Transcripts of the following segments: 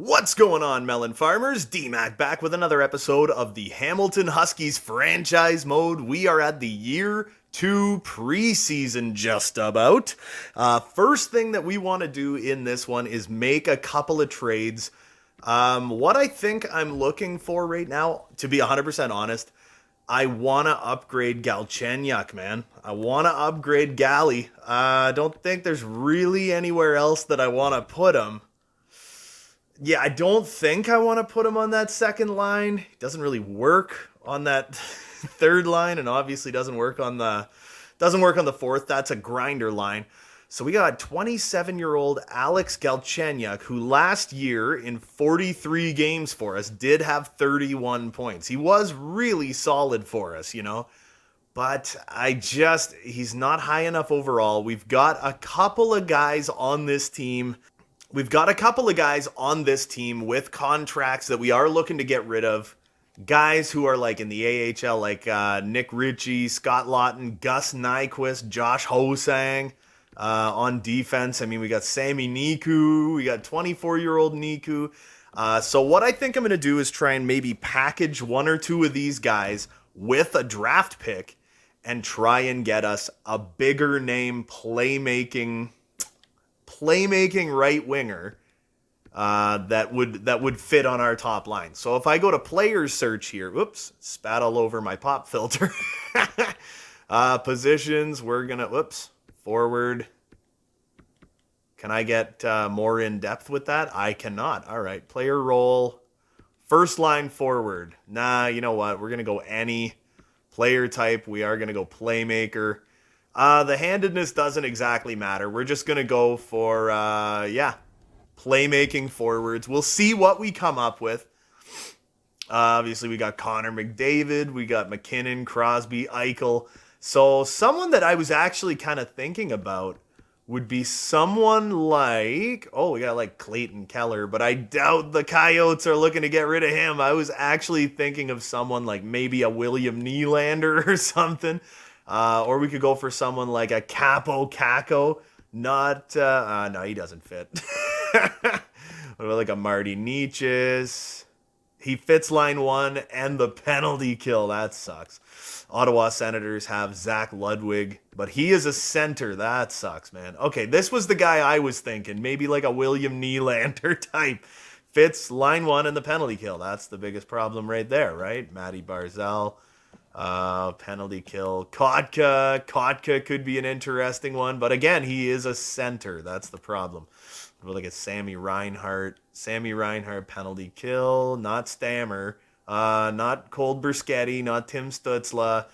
What's going on, melon farmers? D-Mac back with another episode of the Hamilton Huskies franchise mode. We are at the year 2 preseason just about. First thing that we want to do in this one is make a couple of trades. What I think I'm looking for right now, to be 100% honest, I want to upgrade Galchenyuk, man. I want to upgrade Gally. I don't think there's really anywhere else that I want to put him. Yeah, I don't think I want to put him on that second line. It doesn't really work on that third line, and obviously doesn't work on the fourth. That's a grinder line. So we got 27-year-old Alex Galchenyuk, who last year in 43 games for us did have 31 points. He was really solid for us, But he's not high enough overall. We've got a couple of guys on this team with contracts that we are looking to get rid of. Guys who are like in the AHL, like Nick Ritchie, Scott Lawton, Gus Nyquist, Josh Hosang. On defense, we got Sami Niku. We got 24-year-old Niku. So what I think I'm going to do is try and maybe package one or two of these guys with a draft pick and try and get us a bigger name playmaking right winger that would fit on our top line. So if I go to players search here, whoops, spat all over my pop filter. Positions, we're gonna, forward. Can I get more in depth with that? I cannot. All right, player role, first line forward. Nah, you know what? We're gonna go any player type. We are gonna go playmaker. The handedness doesn't exactly matter. We're just going to go for, playmaking forwards. We'll see what we come up with. Obviously, we got Connor McDavid. We got McKinnon, Crosby, Eichel. So someone that I was actually kind of thinking about would be someone like, we got like Clayton Keller, but I doubt the Coyotes are looking to get rid of him. I was actually thinking of someone like maybe a William Nylander or something. Or we could go for someone like a Capo Caco. No, he doesn't fit. What about like a Marty Nietzsche's? He fits line one and the penalty kill. That sucks. Ottawa Senators have Zach Ludwig, but he is a center. That sucks, man. Okay, this was the guy I was thinking. Maybe like a William Nylander type. Fits line one and the penalty kill. That's the biggest problem right there, right? Matty Barzal. Penalty kill. Kotka could be an interesting one, but again, he is a center. That's the problem. We'll look at Sammy Reinhart, penalty kill, not Stammer, not Cold Bruschetti, not Tim Stutzla.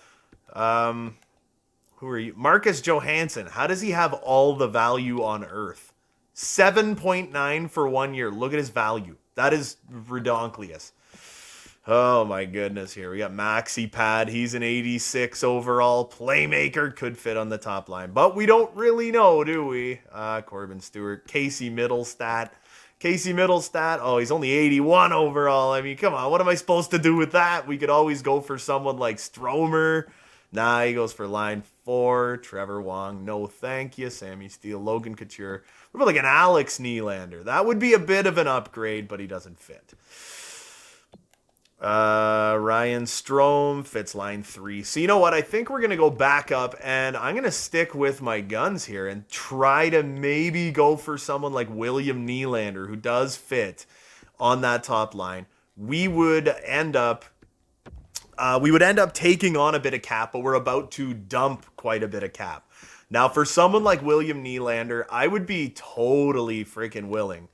Who are you? Marcus Johansson. How does he have all the value on earth? 7.9 for 1 year. Look at his value. That is redonkulous. Oh my goodness, here we got Maxi Pad. He's an 86 overall playmaker, could fit on the top line, but we don't really know, do we? Corbin Stewart, Casey Middlestat. Oh, he's only 81 overall. Come on, what am I supposed to do with that? We could always go for someone like Stromer. Nah, he goes for line 4. Trevor Wong, no thank you. Sammy Steele, Logan Couture. What about like an Alex Nylander? That would be a bit of an upgrade, but he doesn't fit. Ryan Strome fits line 3. So you know what? I think we're going to go back up, and I'm going to stick with my guns here and try to maybe go for someone like William Nylander, who does fit on that top line. We would end up taking on a bit of cap, but we're about to dump quite a bit of cap. Now, for someone like William Nylander, I would be totally freaking willing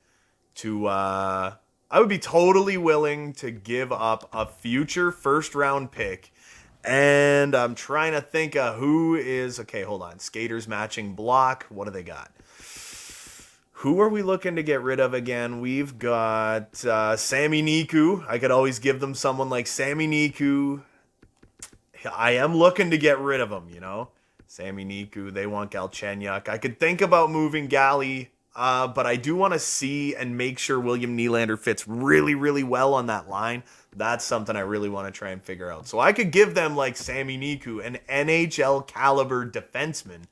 to give up a future first-round pick. And I'm trying to think of who is... Okay, hold on. Skaters matching block. What do they got? Who are we looking to get rid of again? We've got Sami Niku. I could always give them someone like Sami Niku. I am looking to get rid of him, Sami Niku. They want Galchenyuk. I could think about moving Gally. But I do want to see and make sure William Nylander fits really, really well on that line. That's something I really want to try and figure out. So I could give them like Sami Niku, an NHL caliber defenseman.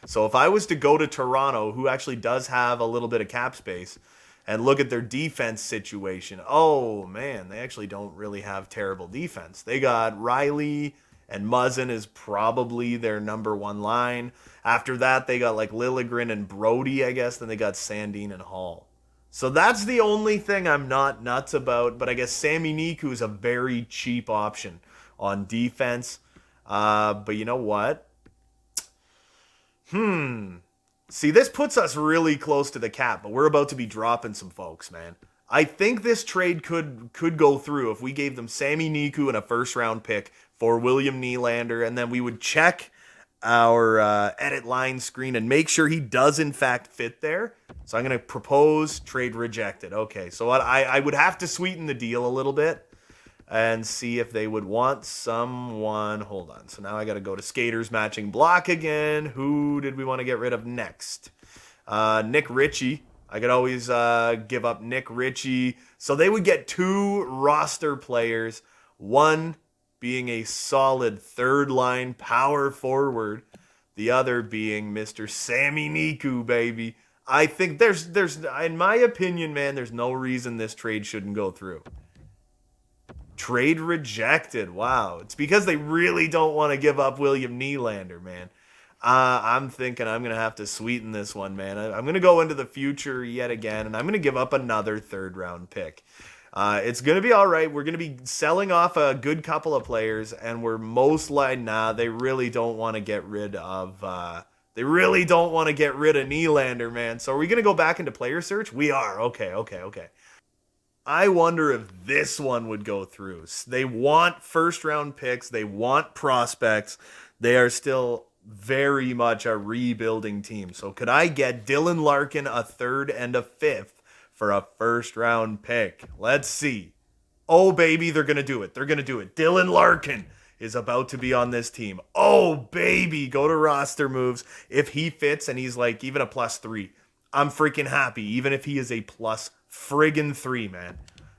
So if I was to go to Toronto, who actually does have a little bit of cap space, and look at their defense situation. Oh, man, they actually don't really have terrible defense. They got Riley and Muzzin is probably their number one line. After that, they got like Liljegren and Brody, I guess. Then they got Sandin and Hall. So that's the only thing I'm not nuts about. But I guess Sami Niku is a very cheap option on defense. But you know what? See, this puts us really close to the cap, but we're about to be dropping some folks, man. I think this trade could go through if we gave them Sami Niku and a first-round pick for William Nylander, and then we would check our edit line screen and make sure he does, in fact, fit there. So I'm going to propose trade rejected. Okay, so I would have to sweeten the deal a little bit and see if they would want someone. Hold on. So now I got to go to skaters matching block again. Who did we want to get rid of next? Nick Ritchie. I could always give up Nick Ritchie. So they would get 2 roster players, one being a solid third-line power forward, the other being Mr. Sami Niku, baby. I think there's in my opinion, man, there's no reason this trade shouldn't go through. Trade rejected. Wow. It's because they really don't want to give up William Nylander, man. I'm thinking I'm going to have to sweeten this one, man. I'm going to go into the future yet again, and I'm going to give up another third-round pick. It's going to be all right. We're going to be selling off a good couple of players, and we're most likely, they really don't want to get rid of Nylander, man. So are we going to go back into player search? We are. Okay. I wonder if this one would go through. They want first-round picks. They want prospects. They are still very much a rebuilding team. So could I get Dylan Larkin a 3rd and a 5th for a first-round pick? Let's see. Oh, baby, they're going to do it. Dylan Larkin is about to be on this team. Oh, baby, go to roster moves. If he fits and he's like even a +3, I'm freaking happy, even if he is a +3, man.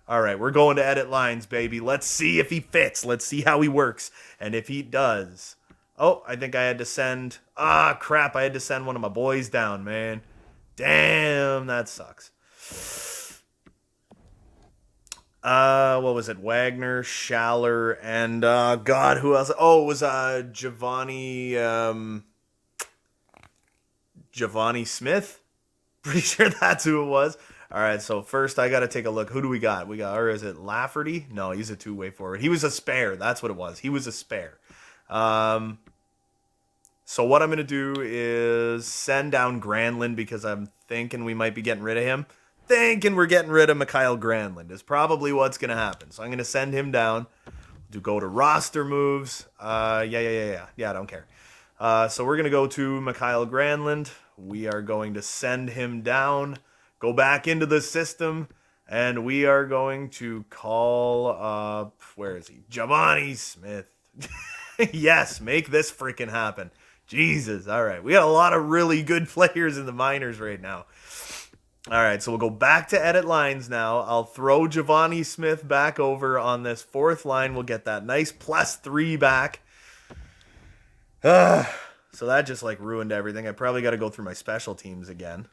All right, we're going to edit lines, baby. Let's see if he fits. Let's see how he works. And if he does... Oh, I think I had to send... crap, I had to send one of my boys down, man. Damn, that sucks. What was it? Wagner, Schaller, and... God, who else? Oh, it was Giovanni Smith? Pretty sure that's who it was. All right, so first I got to take a look. Who do we got? Or is it Lafferty? No, he's a two-way forward. He was a spare. That's what it was. He was a spare. So what I'm going to do is send down Granlund because I'm thinking we might be getting rid of him. Thinking we're getting rid of Mikael Granlund is probably what's going to happen. So I'm going to send him down to go to roster moves. Yeah, I don't care. So we're going to go to Mikael Granlund. We are going to send him down, go back into the system, and we are going to call up, where is he? Giovanni Smith. Yes, make this freaking happen. Jesus, all right. We got a lot of really good players in the minors right now. All right, so we'll go back to edit lines now. I'll throw Giovanni Smith back over on this 4th line. We'll get that nice +3 back. So that just like ruined everything. I probably got to go through my special teams again.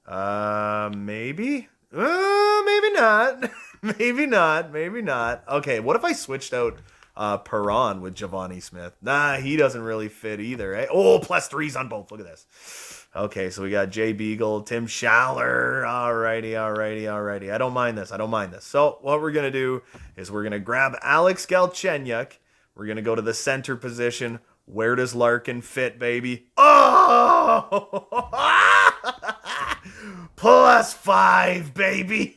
Maybe? Maybe not. Maybe not. Okay, what if I switched out Perron with Giovanni Smith? Nah, he doesn't really fit either, eh? Oh, +3s on both. Look at this. Okay, so we got Jay Beagle, Tim Schaller. Alrighty. I don't mind this. So what we're going to do is we're going to grab Alex Galchenyuk. We're going to go to the center position. Where does Larkin fit, baby? Oh! +5, baby.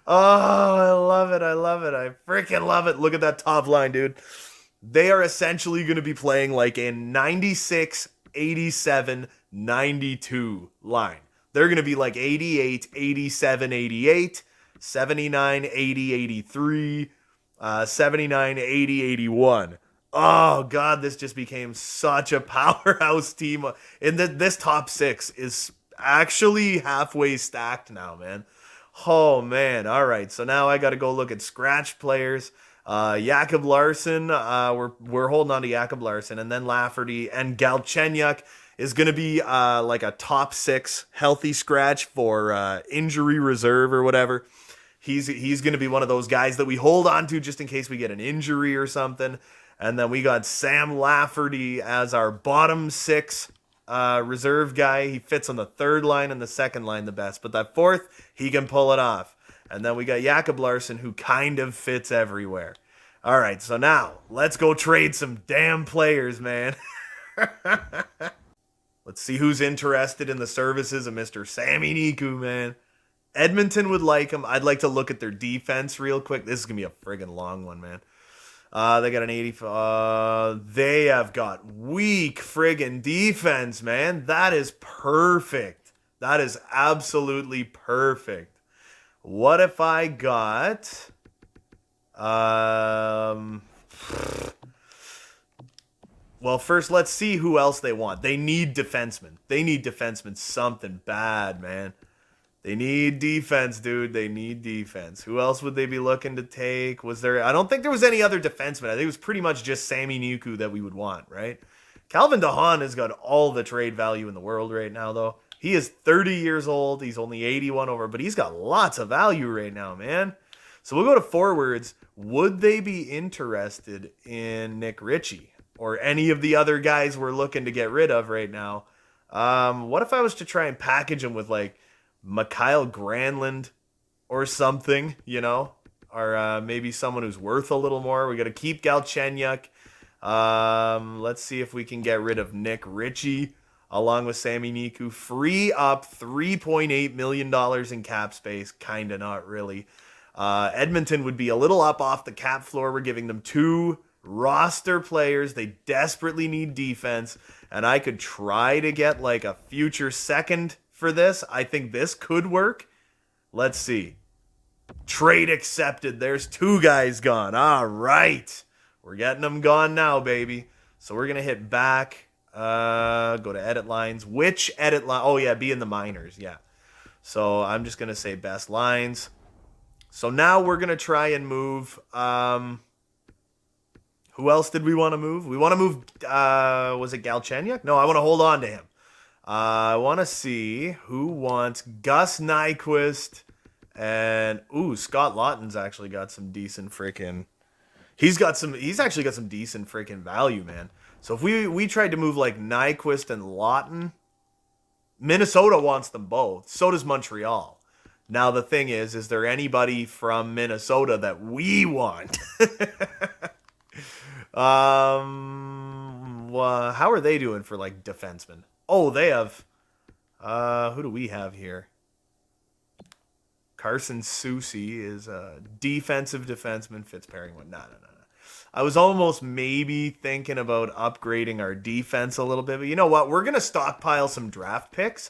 Oh, I love it. I freaking love it. Look at that top line, dude. They are essentially going to be playing like a 96, 87, 92 line. They're going to be like 88, 87, 88, 79, 80, 83, 79, 80, 81. Oh, God, this just became such a powerhouse team. And this top 6 is actually halfway stacked now, man. Oh, man. All right, so now I got to go look at scratch players. Jakob Larson, we're holding on to Jakob Larson, and then Lafferty and Galchenyuk. is going to be like a top 6 healthy scratch for injury reserve or whatever. He's going to be one of those guys that we hold on to just in case we get an injury or something. And then we got Sam Lafferty as our bottom 6 reserve guy. He fits on the 3rd line and the 2nd line the best. But that 4th, he can pull it off. And then we got Jakob Larsson, who kind of fits everywhere. All right, so now let's go trade some damn players, man. Let's see who's interested in the services of Mr. Sami Niku, man. Edmonton would like him. I'd like to look at their defense real quick. This is going to be a friggin' long one, man. They got an 80. They have got weak friggin' defense, man. That is perfect. That is absolutely perfect. What if I got... Well, first, let's see who else they want. They need defensemen. They need defensemen something bad, man. They need defense, dude. They need defense. Who else would they be looking to take? I don't think there was any other defenseman. I think it was pretty much just Sami Niku that we would want, right? Calvin DeHaan has got all the trade value in the world right now, though. He is 30 years old. He's only 81 over, but he's got lots of value right now, man. So we'll go to forwards. Would they be interested in Nick Ritchie or any of the other guys we're looking to get rid of right now? What if I was to try and package him with like Mikael Granlund or something, you know, or maybe someone who's worth a little more? We got to keep Galchenyuk. Let's see if we can get rid of Nick Ritchie along with Sami Niku. Free up $3.8 million in cap space. Kind of not really. Edmonton would be a little up off the cap floor. We're giving them 2 roster players. They desperately need defense. And I could try to get like a future second for this. I think this could work. Let's see. Trade accepted. There's 2 guys gone. All right. We're getting them gone now, baby. So we're going to hit back. Go to edit lines. Which edit line? Oh, yeah. Be in the minors. Yeah. So I'm just going to say best lines. So now we're going to try and move. Who else did we want to move? We want to move. Was it Galchenyuk? No, I want to hold on to him. I want to see who wants Gus Nyquist. And, Scott Lawton's actually got some decent freaking. He's actually got some decent freaking value, man. So if we tried to move like Nyquist and Lawton, Minnesota wants them both. So does Montreal. Now the thing is there anybody from Minnesota that we want? How are they doing for like defensemen? Oh, they have. Who do we have here? Carson Soucy is a defensive defenseman. Fits pairing one. No. I was almost maybe thinking about upgrading our defense a little bit, but you know what? We're gonna stockpile some draft picks.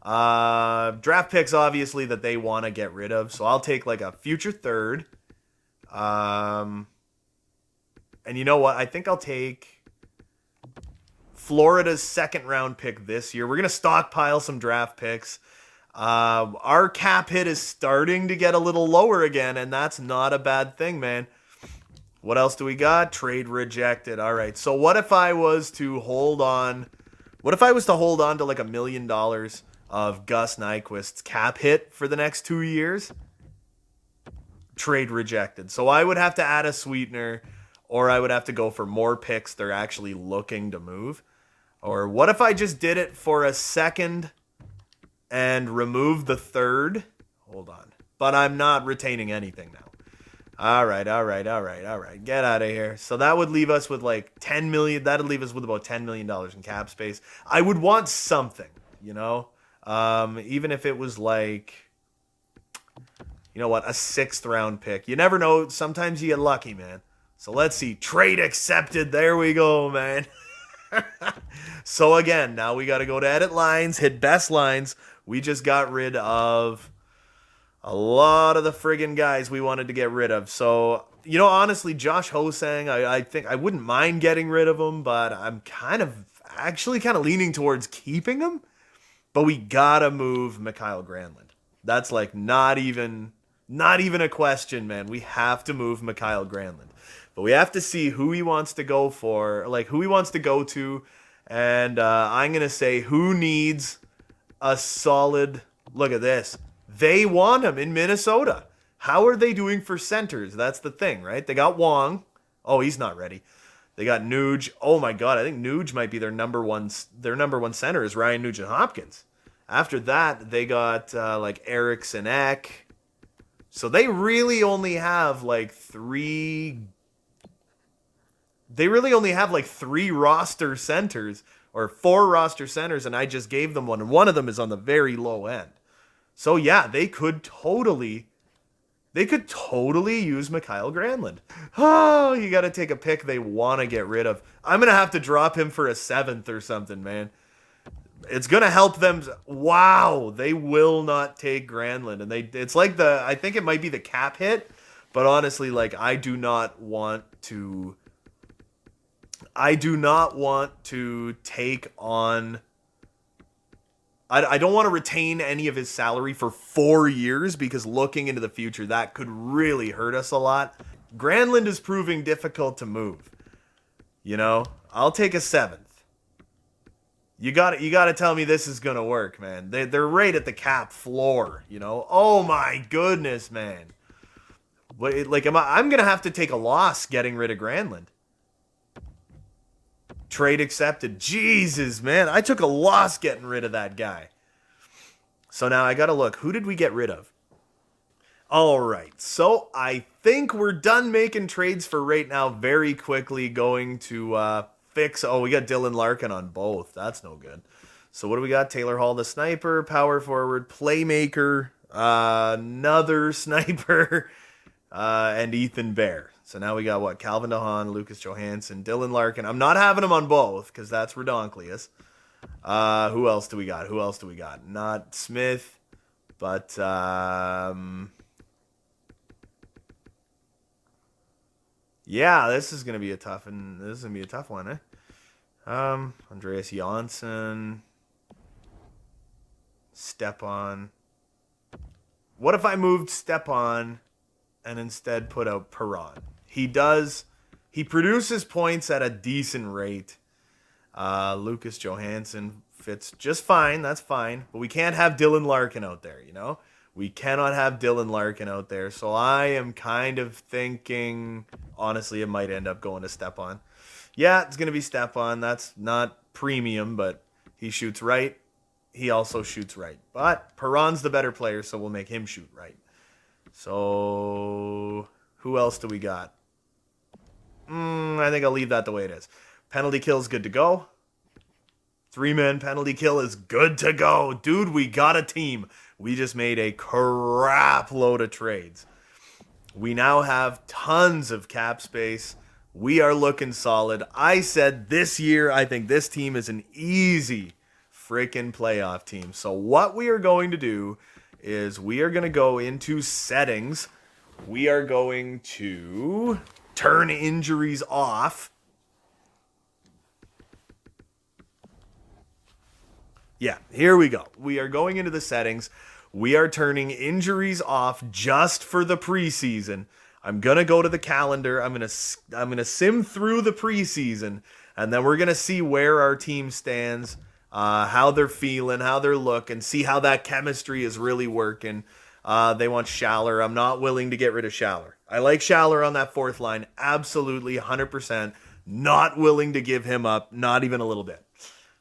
Draft picks, obviously, that they want to get rid of. So I'll take like a future 3rd. And you know what? I think I'll take Florida's 2nd round pick this year. We're going to stockpile some draft picks. Our cap hit is starting to get a little lower again, and that's not a bad thing, man. What else do we got? Trade rejected. All right. So what if I was to hold on? What if I was to hold on to like $1 million of Gus Nyquist's cap hit for the next 2 years? Trade rejected. So I would have to add a sweetener, or I would have to go for more picks they're actually looking to move. Or what if I just did it for a 2nd and removed the 3rd? Hold on. But I'm not retaining anything now. All right. Get out of here. So that would leave us with like $10 million. That would leave us with about $10 million in cap space. I would want something, you know? Even if it was like, you know what, a 6th round pick. You never know. Sometimes you get lucky, man. So let's see. Trade accepted. There we go, man. So again, now we got to go to edit lines, hit best lines. We just got rid of a lot of the friggin' guys we wanted to get rid of. So, you know, honestly, Josh Hosang, I think I wouldn't mind getting rid of him, but I'm kind of leaning towards keeping him. But we gotta move Mikael Granlund. That's like not even a question, man. We have to move Mikael Granlund. But we have to see who he wants to go for, like who he wants to go to, And I'm going to say who needs a solid... Look at this. They want him in Minnesota. How are they doing for centers? That's the thing, right? They got Wong. Oh, he's not ready. They got Nuge. Oh my God, I think Nuge might be their number one. Their number one center is Ryan Nugent-Hopkins. After that, they got like Eriksson Ek. So they really only have like three. They really only have like 3 roster centers or 4 roster centers, and I just gave them one, and one of them is on the very low end. So yeah, they could totally use Mikael Granlund. Oh, you got to take a pick they want to get rid of. I'm going to have to drop him for a 7th or something, man. It's going to help them. Wow, they will not take Granlund. And it's like I think it might be the cap hit, but honestly, like I do not want to take on... I don't want to retain any of his salary for 4 years because looking into the future, that could really hurt us a lot. Granlund is proving difficult to move. You know, I'll take a 7th. You got to tell me this is going to work, man. They're right at the cap floor, you know. Oh my goodness, man. Like I'm going to have to take a loss getting rid of Granlund. Trade accepted. Jesus, man. I took a loss getting rid of that guy. So now I got to look. Who did we get rid of? All right. So I think we're done making trades for right now. Very quickly going to fix. Oh, we got Dylan Larkin on both. That's no good. So what do we got? Taylor Hall, the sniper, power forward, playmaker, another sniper, and Ethan Bear. So now we got what? Calvin DeHaan, Lucas Johansson, Dylan Larkin. I'm not having them on both because that's redonkulous. Who else do we got? Not Smith, but yeah, this is gonna be a tough one, eh? Andreas Janssen, Stepan. What if I moved Stepan and instead put out Perron? He produces points at a decent rate. Lucas Johansson fits just fine. That's fine. But we can't have Dylan Larkin out there, you know? We cannot have Dylan Larkin out there. So I am kind of thinking, honestly, it might end up going to Stepan. Yeah, it's going to be Stepan. That's not premium, but he shoots right. He also shoots right. But Perron's the better player, so we'll make him shoot right. So who else do we got? I think I'll leave that the way it is. Penalty kill is good to go. 3-man penalty kill is good to go. Dude, we got a team. We just made a crap load of trades. We now have tons of cap space. We are looking solid. I said this year, I think this team is an easy freaking playoff team. So what we are going to do is we are going to go into settings. We are going to turn injuries off. Yeah, here we go. We are going into the settings. We are turning injuries off just for the preseason. I'm going to go to the calendar. I'm going to sim through the preseason, and then we're going to see where our team stands, how they're feeling, how they're looking, see how that chemistry is really working. They want Schaller. I'm not willing to get rid of Schaller. I like Schaller on that 4th line. Absolutely, 100%. Not willing to give him up. Not even a little bit.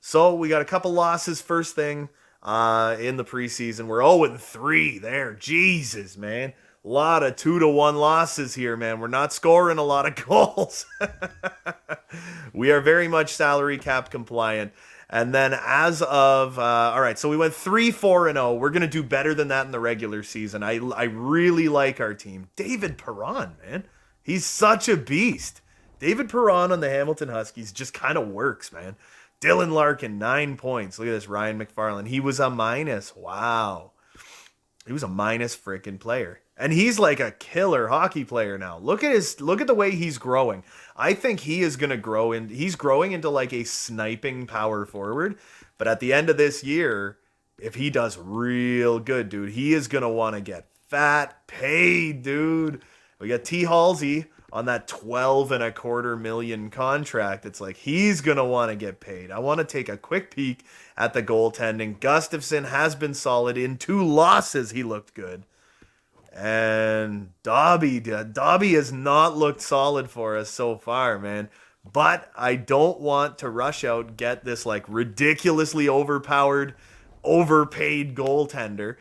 So we got a couple losses first thing in the preseason. We're 0-3 there. Jesus, man. A lot of 2-1 losses here, man. We're not scoring a lot of goals. We are very much salary cap compliant. And then as of, all right, so we went 3-4-0. We're going to do better than that in the regular season. I really like our team. David Perron, man. He's such a beast. David Perron on the Hamilton Huskies just kind of works, man. Dylan Larkin, 9 points. Look at this, Ryan McFarland. He was a minus. Wow. He was a minus freaking player. And he's like a killer hockey player now. Look at the way he's growing. I think he is going to grow he's growing into like a sniping power forward. But at the end of this year, if he does real good, dude, he is going to want to get fat paid, dude. We got T. Halsey on that 12.25 million contract. It's like he's going to want to get paid. I want to take a quick peek at the goaltending. Gustafsson has been solid. In 2 losses, he looked good. And Dobby has not looked solid for us so far, man. But I don't want to rush out, get this like ridiculously overpowered, overpaid goaltender,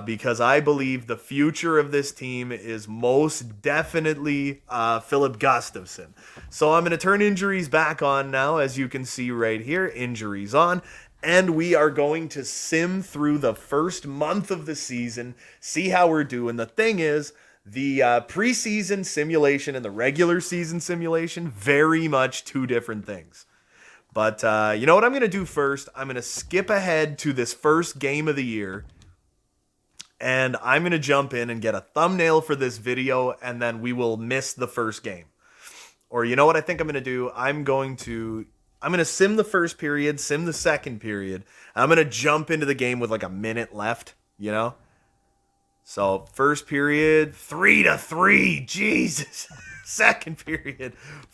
because I believe the future of this team is most definitely Philip Gustafsson. So I'm going to turn injuries back on now, as you can see right here, injuries on. And we are going to sim through the first month of the season, see how we're doing. The thing is, the preseason simulation and the regular season simulation, very much 2 different things. But you know what I'm going to do first? I'm going to skip ahead to this first game of the year, and I'm going to jump in and get a thumbnail for this video, and then we will miss the first game. Or you know what I think I'm going to do? I'm going to sim the first period, sim the second period. I'm going to jump into the game with like a minute left, you know? So first period, 3-3, Jesus. Second period,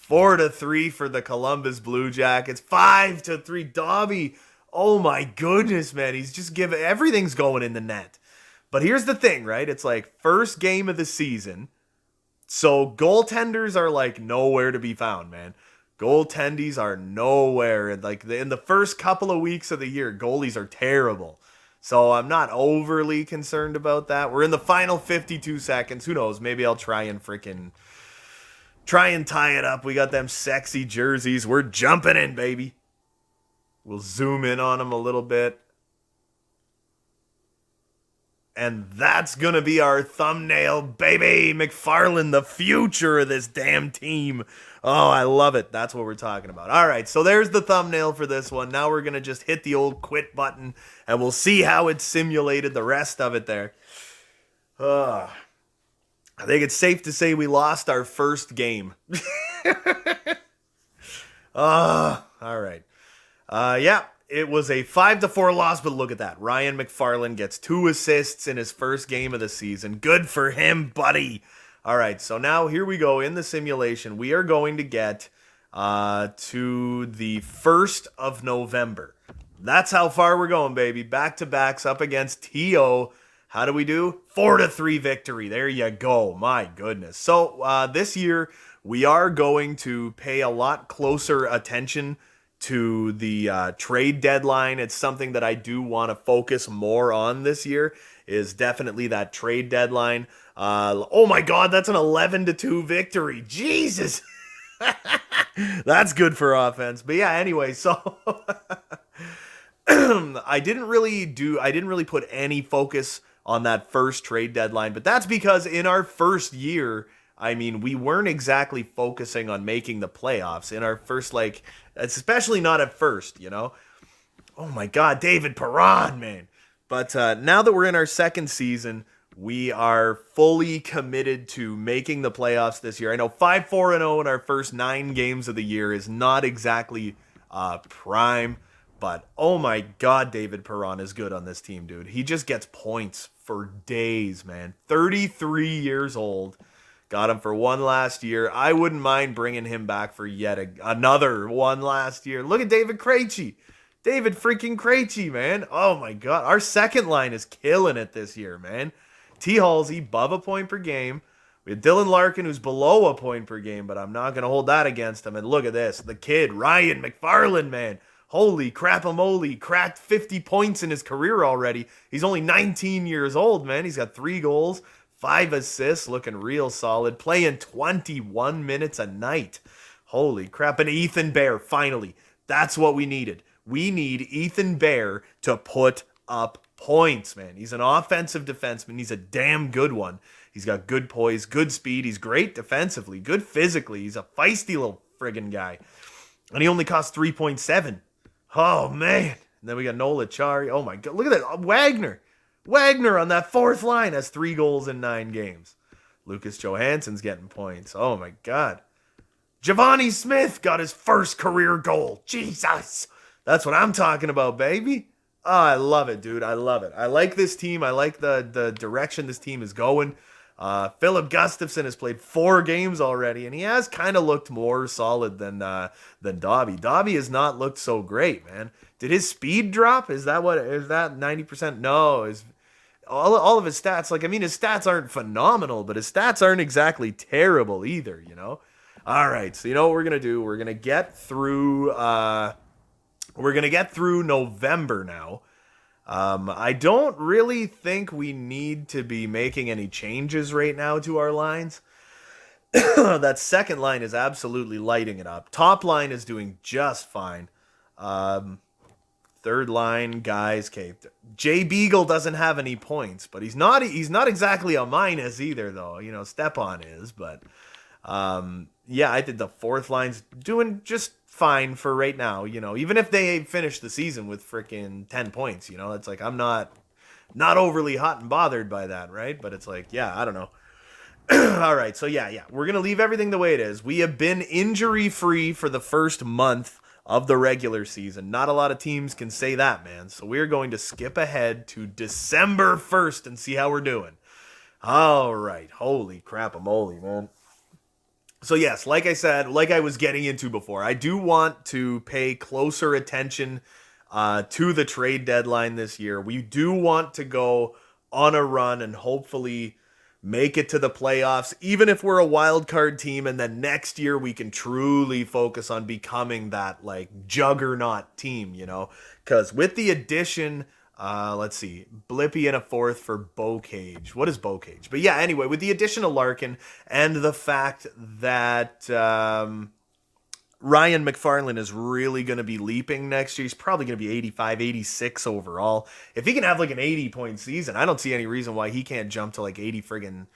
4-3 for the Columbus Blue Jackets, 5-3. Dobby, oh my goodness, man. He's just everything's going in the net. But here's the thing, right? It's like first game of the season. So goaltenders are like nowhere to be found, man. Goaltendies are nowhere. Like in the first couple of weeks of the year, goalies are terrible. So I'm not overly concerned about that. We're in the final 52 seconds. Who knows? Maybe I'll try and tie it up. We got them sexy jerseys. We're jumping in, baby. We'll zoom in on them a little bit. And that's going to be our thumbnail, baby. McFarland, the future of this damn team. Oh, I love it. That's what we're talking about. All right, so there's the thumbnail for this one. Now we're going to just hit the old quit button, and we'll see how it simulated the rest of it there. I think it's safe to say we lost our first game. All right. Yeah. It was a 5-4 loss, but look at that. Ryan McFarland gets 2 assists in his first game of the season. Good for him, buddy. All right, so now here we go in the simulation. We are going to get to the 1st of November. That's how far we're going, baby. Back-to-backs up against T.O. How do we do? 4-3 victory. There you go. My goodness. So this year, we are going to pay a lot closer attention to the trade deadline. It's something that I do want to focus more on this year, is definitely that trade deadline. Oh my God, that's an 11-2 victory. Jesus. That's good for offense. But yeah, anyway, so I didn't really put any focus on that first trade deadline, but that's because in our first year, I mean, we weren't exactly focusing on making the playoffs in our first, especially not at first, you know? Oh my God, David Perron, man. But now that we're in our second season, we are fully committed to making the playoffs this year. I know 5-4-0 in our first 9 games of the year is not exactly prime, but oh my God, David Perron is good on this team, dude. He just gets points for days, man. 33 years old. Got him for 1 last year. I wouldn't mind bringing him back for yet another 1 last year. Look at David Krejci. David freaking Krejci, man. Oh, my God. Our second line is killing it this year, man. T. Halsey, above a point per game. We have Dylan Larkin, who's below a point per game, but I'm not going to hold that against him. And look at this. The kid, Ryan McFarland, man. Holy crap-a-moly. Cracked 50 points in his career already. He's only 19 years old, man. He's got 3 goals. 5 assists, looking real solid. Playing 21 minutes a night. Holy crap. And Ethan Bear, finally. That's what we needed. We need Ethan Bear to put up points, man. He's an offensive defenseman. He's a damn good one. He's got good poise, good speed. He's great defensively, good physically. He's a feisty little friggin' guy. And he only costs 3.7. Oh, man. And then we got Nola Chari. Oh, my God. Look at that. Wagner on that 4th line has 3 goals in 9 games. Lucas Johansson's getting points. Oh, my God. Giovanni Smith got his first career goal. Jesus. That's what I'm talking about, baby. Oh, I love it, dude. I love it. I like this team. I like the direction this team is going. Philip Gustafson has played 4 games already, and he has kind of looked more solid than Dobby. Dobby has not looked so great, man. Did his speed drop? Is that 90%? No, all of his stats, like, I mean, his stats aren't phenomenal, but his stats aren't exactly terrible either, you know? All right, so you know what we're gonna do? We're gonna get through November now. I don't really think we need to be making any changes right now to our lines. That second line is absolutely lighting it up. Top line is doing just fine. Third line, guys, okay. Jay Beagle doesn't have any points, but he's not exactly a minus either, though. You know, Stepan is, but yeah, I think the fourth line's doing just fine for right now. You know, even if they finish the season with freaking 10 points, you know, it's like I'm not overly hot and bothered by that, right? But it's like, yeah, I don't know. All right, so yeah, we're gonna leave everything the way it is. We have been injury free for the first month of the regular season. Not a lot of teams can say that, man. So we're going to skip ahead to December 1st and see how we're doing. All right. Holy crap-a-moly, man. So yes, like I said, like I was getting into before, I do want to pay closer attention to the trade deadline this year. We do want to go on a run and hopefully make it to the playoffs, even if we're a wild card team, and then next year we can truly focus on becoming that like juggernaut team, you know? Because with the addition, let's see, Blippy and a fourth for Bocage. What is Bocage? But yeah, anyway, with the addition of Larkin and the fact that Ryan McFarland is really going to be leaping next year. He's probably going to be 85, 86 overall. If he can have like an 80-point season, I don't see any reason why he can't jump to like 87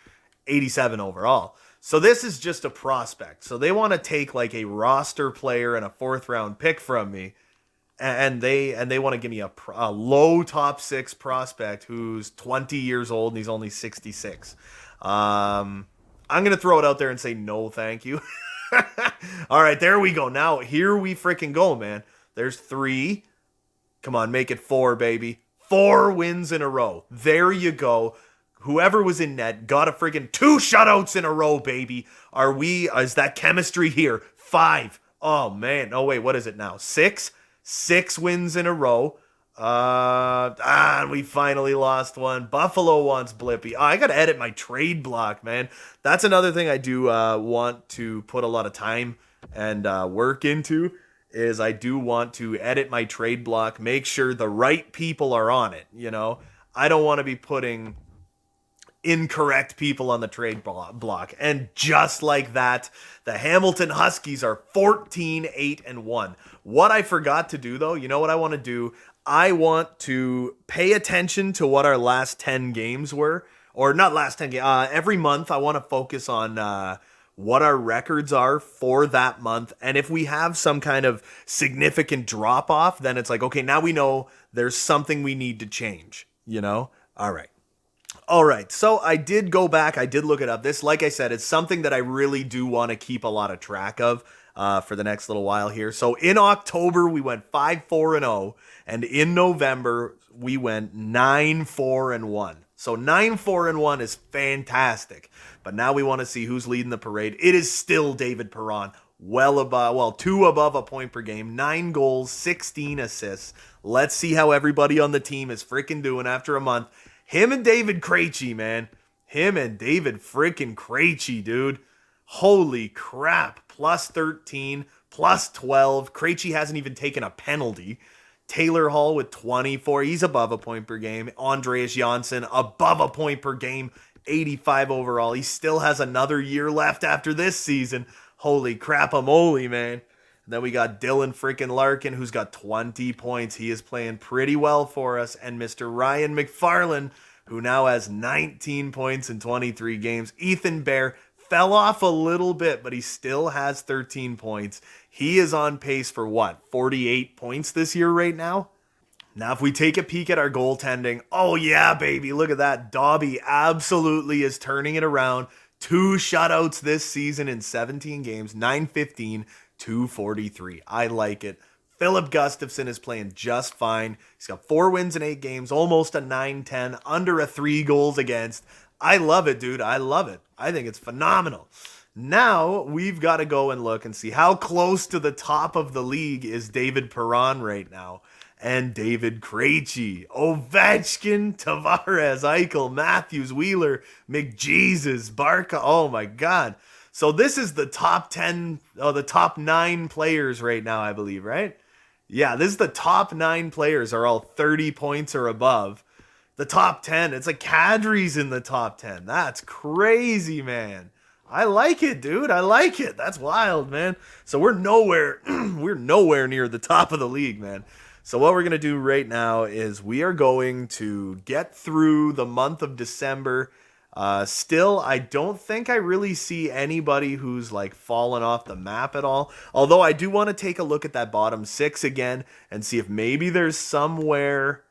overall. So this is just a prospect. So they want to take like a roster player and a 4th round pick from me, and they want to give me a low top 6 prospect who's 20 years old and he's only 66. I'm going to throw it out there and say no, thank you. All right, there we go. Now, here we freaking go, man. There's 3. Come on, make it 4, baby. 4 wins in a row. There you go. Whoever was in net got a freaking 2 shutouts in a row, baby. Is that chemistry here? 5. Oh, man. Oh, wait, what is it now? 6? 6 wins in a row. We finally lost one. Buffalo wants Blippy. Oh, I gotta edit my trade block, man. That's another thing I do want to put a lot of time and work into, is I do want to edit my trade block, make sure the right people are on it, you know? I don't want to be putting incorrect people on the trade block. And just like that, the Hamilton Huskies are 14-8-1. What I forgot to do, though, you know what I want to do? I want to pay attention to what our last 10 games were. Or not last 10 games. Every month, I want to focus on what our records are for that month. And if we have some kind of significant drop-off, then it's like, okay, now we know there's something we need to change, you know? All right, so I did go back. I did look it up. This, like I said, it's something that I really do want to keep a lot of track of for the next little while here. So in October, we went 5-4-0. And in November, we went 9-4-1. So 9-4-1 is fantastic. But now we want to see who's leading the parade. It is still David Perron. 2 above a point per game, 9 goals, 16 assists. Let's see how everybody on the team is freaking doing after a month. Him and David Krejci, man. Him and David freaking Krejci, dude. Holy crap. Plus 13, plus 12. Krejci hasn't even taken a penalty. Taylor Hall with 24. He's above a point per game. Andreas Janssen above a point per game. 85 overall. He still has another year left after this season. Holy crap-a-moly, man. And then we got Dylan freaking Larkin, who's got 20 points. He is playing pretty well for us. And Mr. Ryan McFarland, who now has 19 points in 23 games. Ethan Bear fell off a little bit, but he still has 13 points. He is on pace for what, 48 points this year right now? Now, if we take a peek at our goaltending, oh yeah, baby, look at that. Dobby absolutely is turning it around. 2 shutouts this season in 17 games, 915, 243. I like it. Philip Gustafson is playing just fine. He's got 4 wins in 8 games, almost a 9-10, under a 3 goals against. I love it, dude. I love it. I think it's phenomenal. Now we've got to go and look and see how close to the top of the league is David Perron right now. And David Krejci, Ovechkin, Tavares, Eichel, Matthews, Wheeler, McJesus, Barca. Oh my God. So this is the top 10, the top 9 players right now, I believe, right? Yeah, this is the top 9 players are all 30 points or above. The top 10, it's like Kadri's in the top 10. That's crazy, man. I like it, dude. I like it. That's wild, man. So we're nowhere near the top of the league, man. So what we're going to do right now is we are going to get through the month of December. Still, I don't think I really see anybody who's like fallen off the map at all. Although I do want to take a look at that bottom 6 again and see if maybe there's somewhere.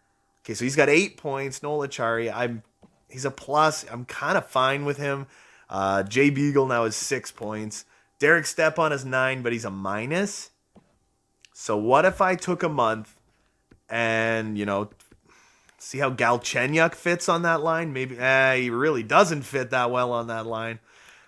Okay, so he's got 8 points. Noel Acciari, he's a plus. I'm kind of fine with him. Jay Beagle now is 6 points. Derek Stepan is 9, but he's a minus. So what if I took a month and, see how Galchenyuk fits on that line? Maybe he really doesn't fit that well on that line.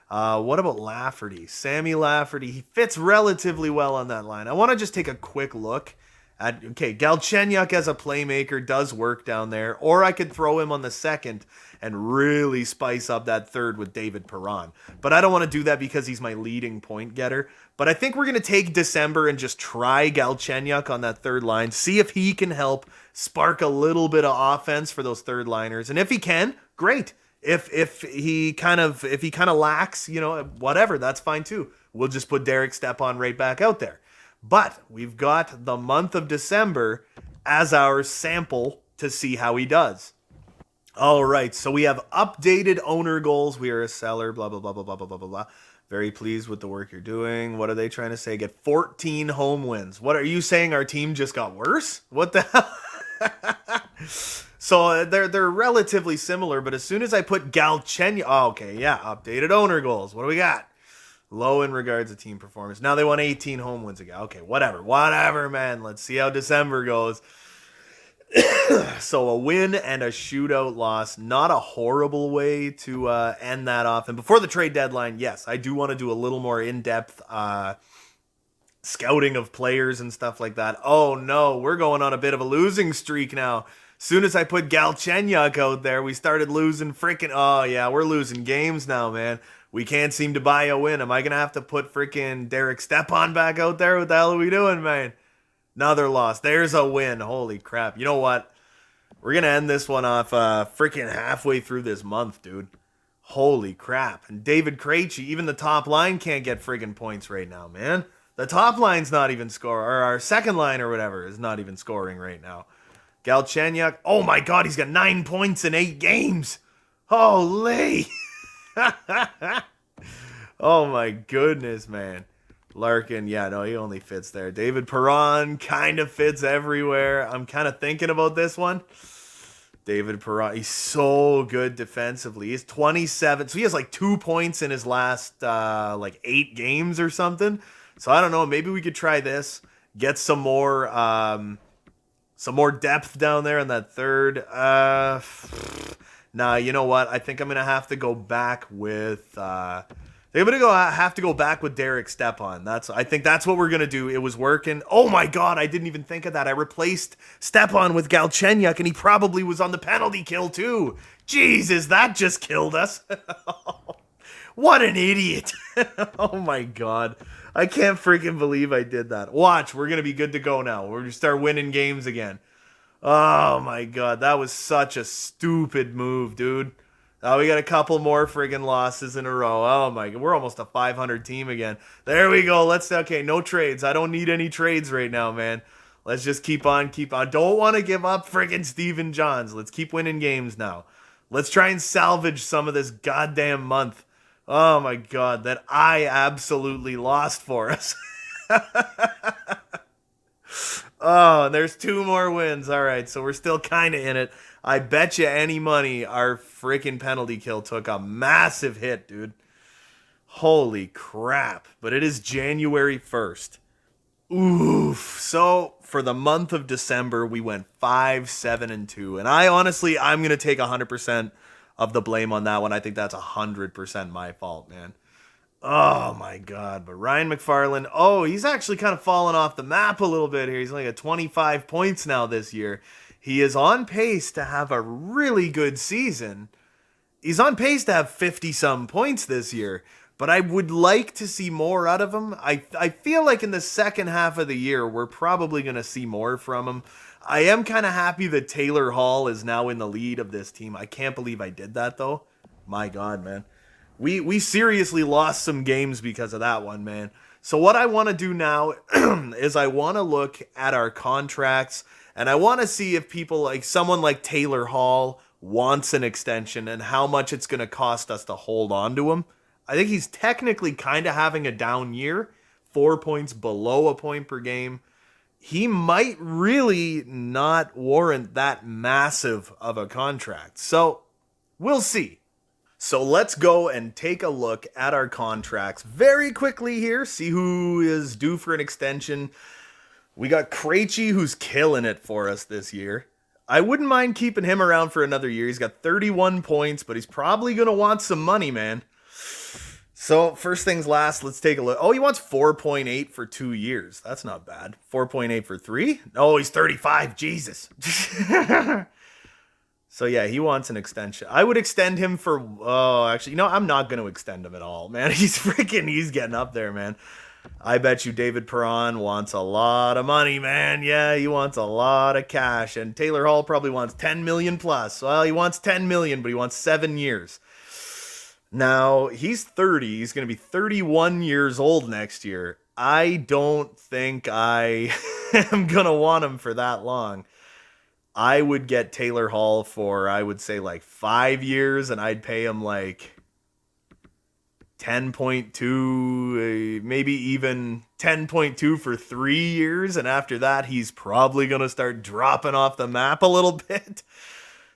What about Lafferty? Sammy Lafferty, he fits relatively well on that line. I want to just take a quick look at, Galchenyuk as a playmaker does work down there, or I could throw him on the second and really spice up that third with David Perron. But I don't want to do that because he's my leading point getter. But I think we're going to take December and just try Galchenyuk on that third line, see if he can help spark a little bit of offense for those third liners. And if he can, great. If he kind of lacks, whatever, that's fine too. We'll just put Derek Stepan right back out there. But we've got the month of December as our sample to see how he does. All right, so we have updated owner goals. We are a seller, blah, blah, blah, blah, blah, blah, blah, blah. Very pleased with the work you're doing. What are they trying to say? Get 14 home wins. What are you saying? Our team just got worse? What the hell? So they're relatively similar, but as soon as I put Galchenyuk, updated owner goals. What do we got? Low in regards to team performance. Now they won 18 home wins again. Okay, whatever, man. Let's see how December goes. So a win and a shootout loss, not a horrible way to end that off. And before the trade deadline, yes, I do want to do a little more in-depth scouting of players and stuff like that. Oh no, we're going on a bit of a losing streak now. Soon as I put Galchenyuk out there, we started losing we're losing games now, man. We can't seem to buy a win. Am I going to have to put freaking Derek Stepan back out there? What the hell are we doing, man? Another loss. There's a win. Holy crap. You know what? We're going to end this one off freaking halfway through this month, dude. Holy crap. And David Krejci, even the top line can't get friggin' points right now, man. The top line's not even scoring. Or our second line or whatever is not even scoring right now. Galchenyuk. Oh my God, he's got 9 points in 8 games. Holy. Oh my goodness, man. Larkin, he only fits there. David Perron kind of fits everywhere. I'm kind of thinking about this one. David Perron, he's so good defensively. He's 27, so he has like 2 points in his last 8 games or something. So I don't know, maybe we could try this. Get some more depth down there in that third. Nah, you know what? I think I'm gonna have to go back with. Have to go back with Derek Stepan. I think that's what we're gonna do. It was working. Oh my God, I didn't even think of that. I replaced Stepan with Galchenyuk, and he probably was on the penalty kill too. Jesus, that just killed us. What an idiot. Oh my God. I can't freaking believe I did that. Watch, we're gonna be good to go now. We're gonna start winning games again. Oh my God, that was such a stupid move, dude. We got a couple more friggin' losses in a row. Oh my God, we're almost a 500 team again. There we go. No trades. I don't need any trades right now, man. Let's just keep on. Don't want to give up friggin' Steven Johns. Let's keep winning games now. Let's try and salvage some of this goddamn month. Oh my God, that I absolutely lost for us. Oh, and there's 2 more wins. All right, so we're still kind of in it. I bet you any money our freaking penalty kill took a massive hit, dude. Holy crap. But it is January 1st. Oof. So for the month of December, we went 5-7-2, and I'm gonna take 100% of the blame on that one. I think that's 100% my fault, man. Oh my god, but Ryan McFarland, he's actually kind of fallen off the map a little bit here. He's only at 25 points now this year. He is on pace to have a really good season. He's on pace to have 50 some points this year, but I would like to see more out of him. I feel like in the second half of the year, we're probably going to see more from him. I am kind of happy that Taylor Hall is now in the lead of this team. I can't believe I did that, though. My God, man. We seriously lost some games because of that one, man. So what I want to do now is I want to look at our contracts, and I want to see if people like someone like Taylor Hall wants an extension and how much it's going to cost us to hold on to him. I think he's technically kind of having a down year, 4 points below a point per game. He might really not warrant that massive of a contract. So we'll see. So let's go and take a look at our contracts very quickly here, see who is due for an extension. We got Krejci, who's killing it for us this year. I wouldn't mind keeping him around for another year. He's got 31 points, but he's probably going to want some money, man. So first things last, let's take a look. Oh, he wants 4.8 for 2 years. That's not bad. 4.8 for 3? Oh, he's 35. Jesus. So yeah, he wants an extension. I would extend him for, I'm not going to extend him at all, man. He's getting up there, man. I bet you David Perron wants a lot of money, man. Yeah, he wants a lot of cash. And Taylor Hall probably wants 10 million plus. Well, he wants 10 million, but he wants 7 years. Now, he's 30. He's going to be 31 years old next year. I don't think I am going to want him for that long. I would get Taylor Hall for, I would say, like 5 years, and I'd pay him like 10.2, maybe even 10.2 for 3 years. And after that, he's probably going to start dropping off the map a little bit.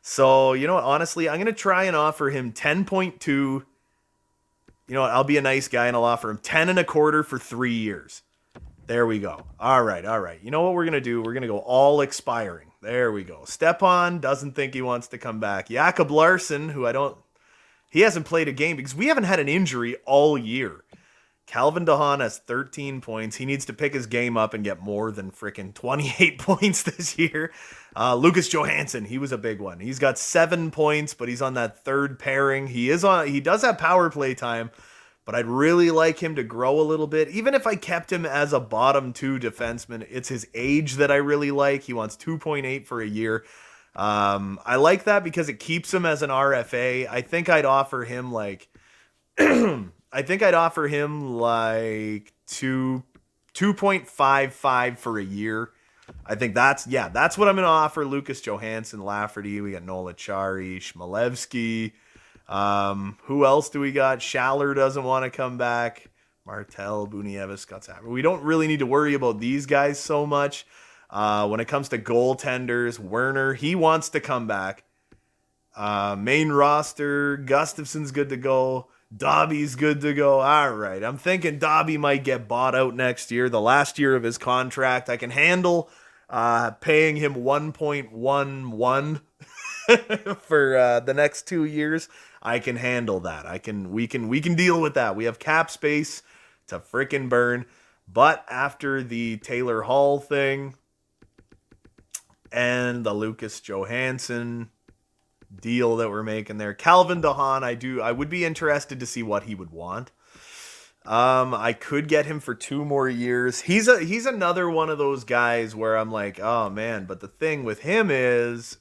So, you know what? Honestly, I'm going to try and offer him 10.2. You know what? I'll be a nice guy and I'll offer him 10 and a quarter for 3 years. There we go. All right. You know what we're going to do? We're going to go all expiring. There we go. Stepan doesn't think he wants to come back. Jakob Larson, he hasn't played a game because we haven't had an injury all year. Calvin DeHaan has 13 points. He needs to pick his game up and get more than freaking 28 points this year. Lucas Johansson, he was a big one. He's got 7 points, but he's on that third pairing. He does have power play time, but I'd really like him to grow a little bit. Even if I kept him as a bottom 2 defenseman, it's his age that I really like. He wants 2.8 for a year. I like that because it keeps him as an RFA. I think I'd offer him like 2.55 for a year. I think that's what I'm going to offer Lucas Johansson, Lafferty. We got Nola Chari, Schmalevsky. Who else do we got? Schaller doesn't want to come back. Martel, Bunievis, Scott Sapper. We don't really need to worry about these guys so much. When it comes to goaltenders, Werner, he wants to come back. Main roster, Gustafson's good to go. Dobby's good to go. All right. I'm thinking Dobby might get bought out next year, the last year of his contract. I can handle paying him 1.11 for the next 2 years. I can handle that. We can deal with that. We have cap space to frickin' burn. But after the Taylor Hall thing and the Lucas Johansson deal that we're making there, Calvin DeHaan, I would be interested to see what he would want. I could get him for 2 more years. He's another one of those guys where I'm like, oh man, but the thing with him is,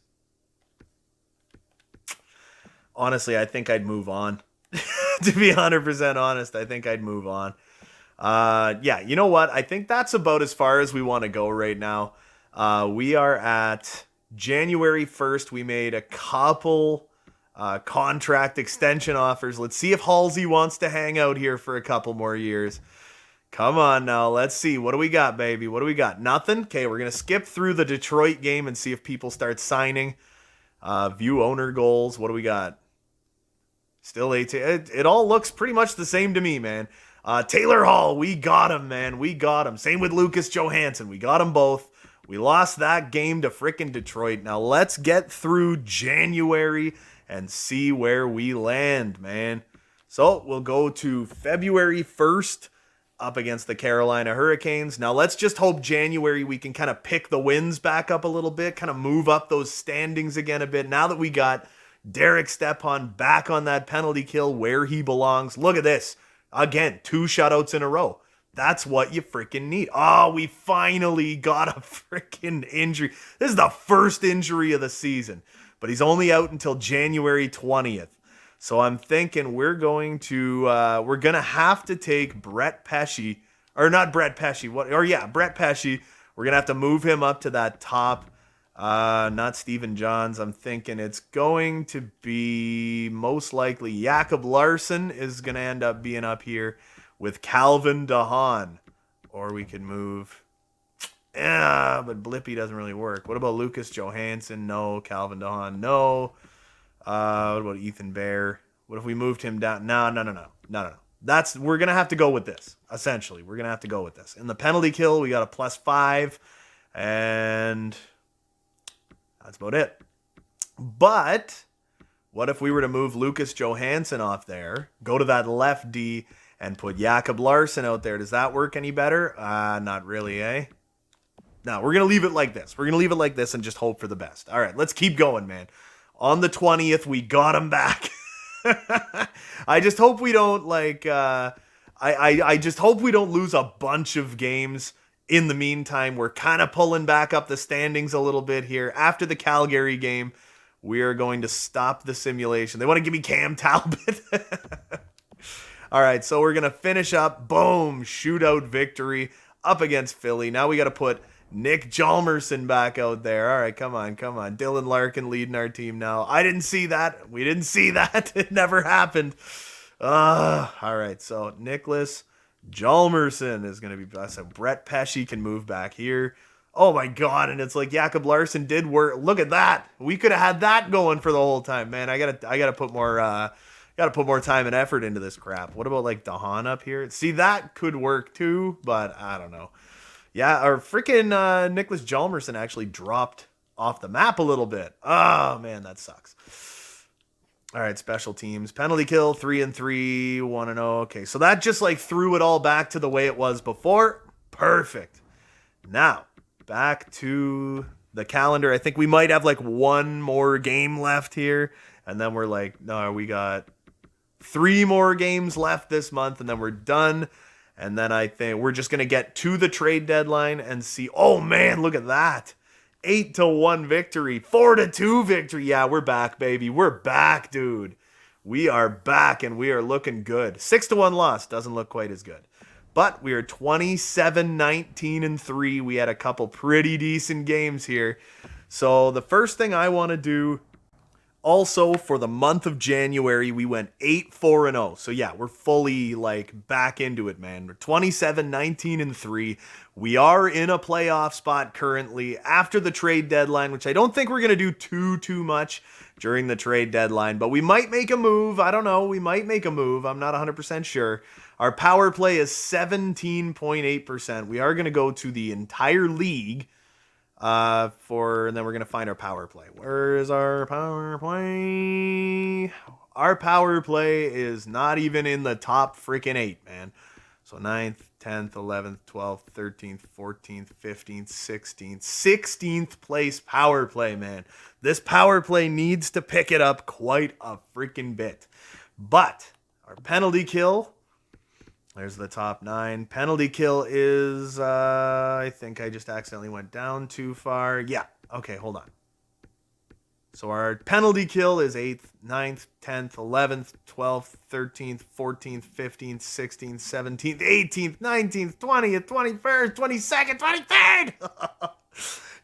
honestly, I think I'd move on. To be 100% honest, I think I'd move on. You know what? I think that's about as far as we want to go right now. We are at January 1st. We made a couple contract extension offers. Let's see if Halsey wants to hang out here for a couple more years. Come on now. Let's see. What do we got, baby? What do we got? Nothing? Okay, we're going to skip through the Detroit game and see if people start signing. View owner goals. What do we got? Still 18. It all looks pretty much the same to me, man. Taylor Hall, we got him, man. We got him. Same with Lucas Johansson. We got them both. We lost that game to frickin' Detroit. Now let's get through January and see where we land, man. So we'll go to February 1st up against the Carolina Hurricanes. Now let's just hope January we can kind of pick the wins back up a little bit, kind of move up those standings again a bit. Now that we got Derek Stepan back on that penalty kill where he belongs. Look at this. Again, 2 shutouts in a row. That's what you freaking need. Oh, we finally got a freaking injury. This is the first injury of the season, but he's only out until January 20th. So I'm thinking we're going to have to take Brett Pesce, or not Brett Pesce, Brett Pesce. We're going to have to move him up to that top, not Steven Johns. I'm thinking it's going to be most likely Jakob Larson is going to end up being up here with Calvin DeHaan. Or we could move, but Blippi doesn't really work. What about Lucas Johansson? No. Calvin DeHaan? No. What about Ethan Bear? What if we moved him down? No. We're going to have to go with this. Essentially, we're going to have to go with this. In the penalty kill, we got a +5, and that's about it. But what if we were to move Lucas Johansson off there, go to that left D, and put Jakob Larson out there? Does that work any better? Not really, eh? No, we're going to leave it like this. We're going to leave it like this and just hope for the best. All right, let's keep going, man. On the 20th, we got him back. I just hope we don't I just hope we don't lose a bunch of games in the meantime. We're kind of pulling back up the standings a little bit here. After the Calgary game, we are going to stop the simulation. They want to give me Cam Talbot. All right, so we're going to finish up. Boom, shootout victory up against Philly. Now we got to put Nick Hjalmarsson back out there. All right, come on. Dylan Larkin leading our team now. I didn't see that. We didn't see that. It never happened. All right, so Nicholas Hjalmarsson is going to be... So Brett Pesce can move back here. Oh, my God, and it's like Jakob Larson did work. Look at that. We could have had that going for the whole time, man. I gotta put more... Got to put more time and effort into this crap. What about like DeHaan up here? See, that could work too, but I don't know. Yeah, our freaking Nicholas Hjalmarsson actually dropped off the map a little bit. Oh, man, that sucks. All right, special teams. Penalty kill, 3-3, 1-0. Okay, so that just like threw it all back to the way it was before. Perfect. Now, back to the calendar. I think we might have like one more game left here. And then we're like, no, we got 3 more games left this month, and then we're done. And then I think we're just going to get to the trade deadline and see. Oh, man, look at that. 8-1 victory. 4-2 victory. Yeah, we're back, baby. We're back, dude. We are back, and we are looking good. 6-1 loss. Doesn't look quite as good. But we are 27-19-3. We had a couple pretty decent games here. So the first thing I want to do, also for the month of January, we went 8-4-0. So yeah, we're fully like back into it, man. We're 27-19-3. We are in a playoff spot currently after the trade deadline, which I don't think we're going to do too much during the trade deadline, but we might make a move. I don't know. We might make a move. I'm not 100% sure. Our power play is 17.8%. We are going to go to the entire league and then we're going to find our power play. Where is our power play? Our power play is not even in the top freaking 8, man. So 9th, 10th, 11th, 12th, 13th, 14th, 15th, 16th. 16th place power play, man. This power play needs to pick it up quite a freaking bit. But our penalty kill, there's the top 9. Penalty kill is, I think I just accidentally went down too far. Yeah, okay, hold on. So our penalty kill is 8th, 9th, 10th, 11th, 12th, 13th, 14th, 15th, 16th, 17th, 18th, 19th, 20th, 21st, 22nd, 23rd!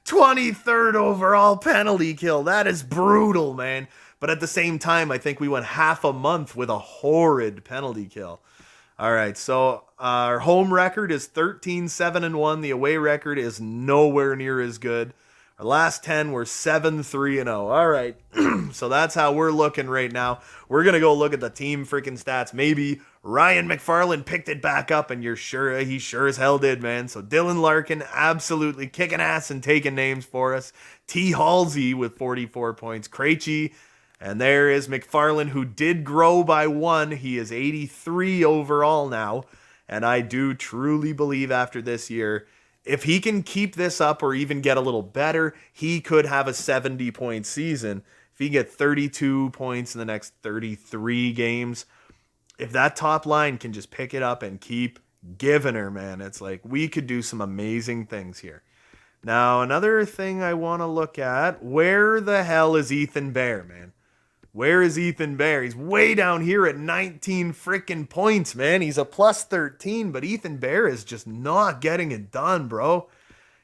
23rd overall penalty kill. That is brutal, man. But at the same time, I think we went half a month with a horrid penalty kill. All right, so our home record is 13-7-1. The away record is nowhere near as good. Our last 10 were 7-3-0. All right, so that's how we're looking right now. We're going to go look at the team freaking stats maybe Ryan McFarland picked it back up, and he sure as hell did, man. So Dylan Larkin absolutely kicking ass and taking names for us. T. Halsey with 44 points. Krejci, and there is McFarland, who did grow by 1. He is 83 overall now, and I do truly believe after this year, if he can keep this up or even get a little better, he could have a 70-point season. If he get 32 points in the next 33 games, if that top line can just pick it up and keep giving her, man, it's like we could do some amazing things here. Now, another thing I want to look at, where the hell is Ethan Bear, man? Where is Ethan Bear? He's way down here at 19 freaking points, man. He's a plus 13, but Ethan Bear is just not getting it done, bro.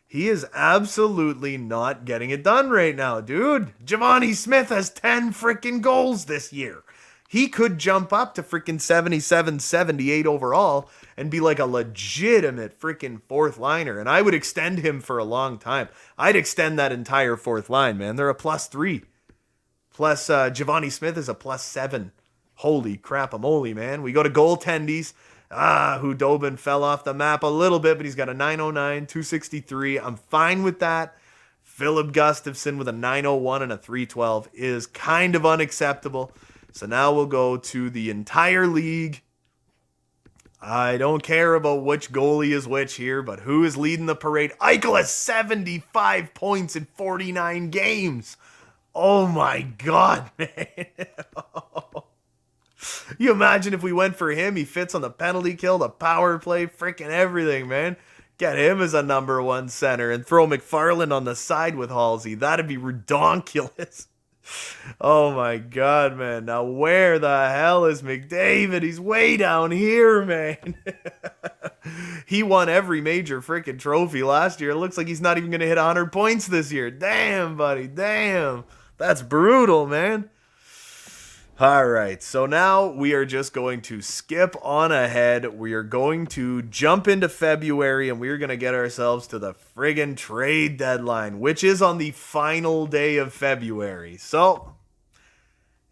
He is absolutely not getting it done right now, dude. Giovanni Smith has 10 freaking goals this year. He could jump up to freaking 77, 78 overall and be like a legitimate freaking fourth liner. And I would extend him for a long time. I'd extend that entire fourth line, man. They're a plus 3. Plus, Giovanni Smith is a plus 7. Holy crap-a-moly, man. We go to goaltendies. Hudobin fell off the map a little bit, but he's got a 909, 263. I'm fine with that. Philip Gustafson with a 901 and a 312 is kind of unacceptable. So now we'll go to the entire league. I don't care about which goalie is which here, but who is leading the parade? Eichel has 75 points in 49 games. Oh my God, man. You imagine if we went for him, he fits on the penalty kill, the power play, freaking everything, man. Get him as a number 1 center and throw McFarland on the side with Halsey. That'd be redonkulous. Oh my God, man. Now where the hell is McDavid? He's way down here, man. He won every major freaking trophy last year. It looks like he's not even going to hit 100 points this year. Damn, buddy. Damn. That's brutal, man. All right, so now we are just going to skip on ahead. We are going to jump into February, and we're going to get ourselves to the friggin' trade deadline, which is on the final day of February. So,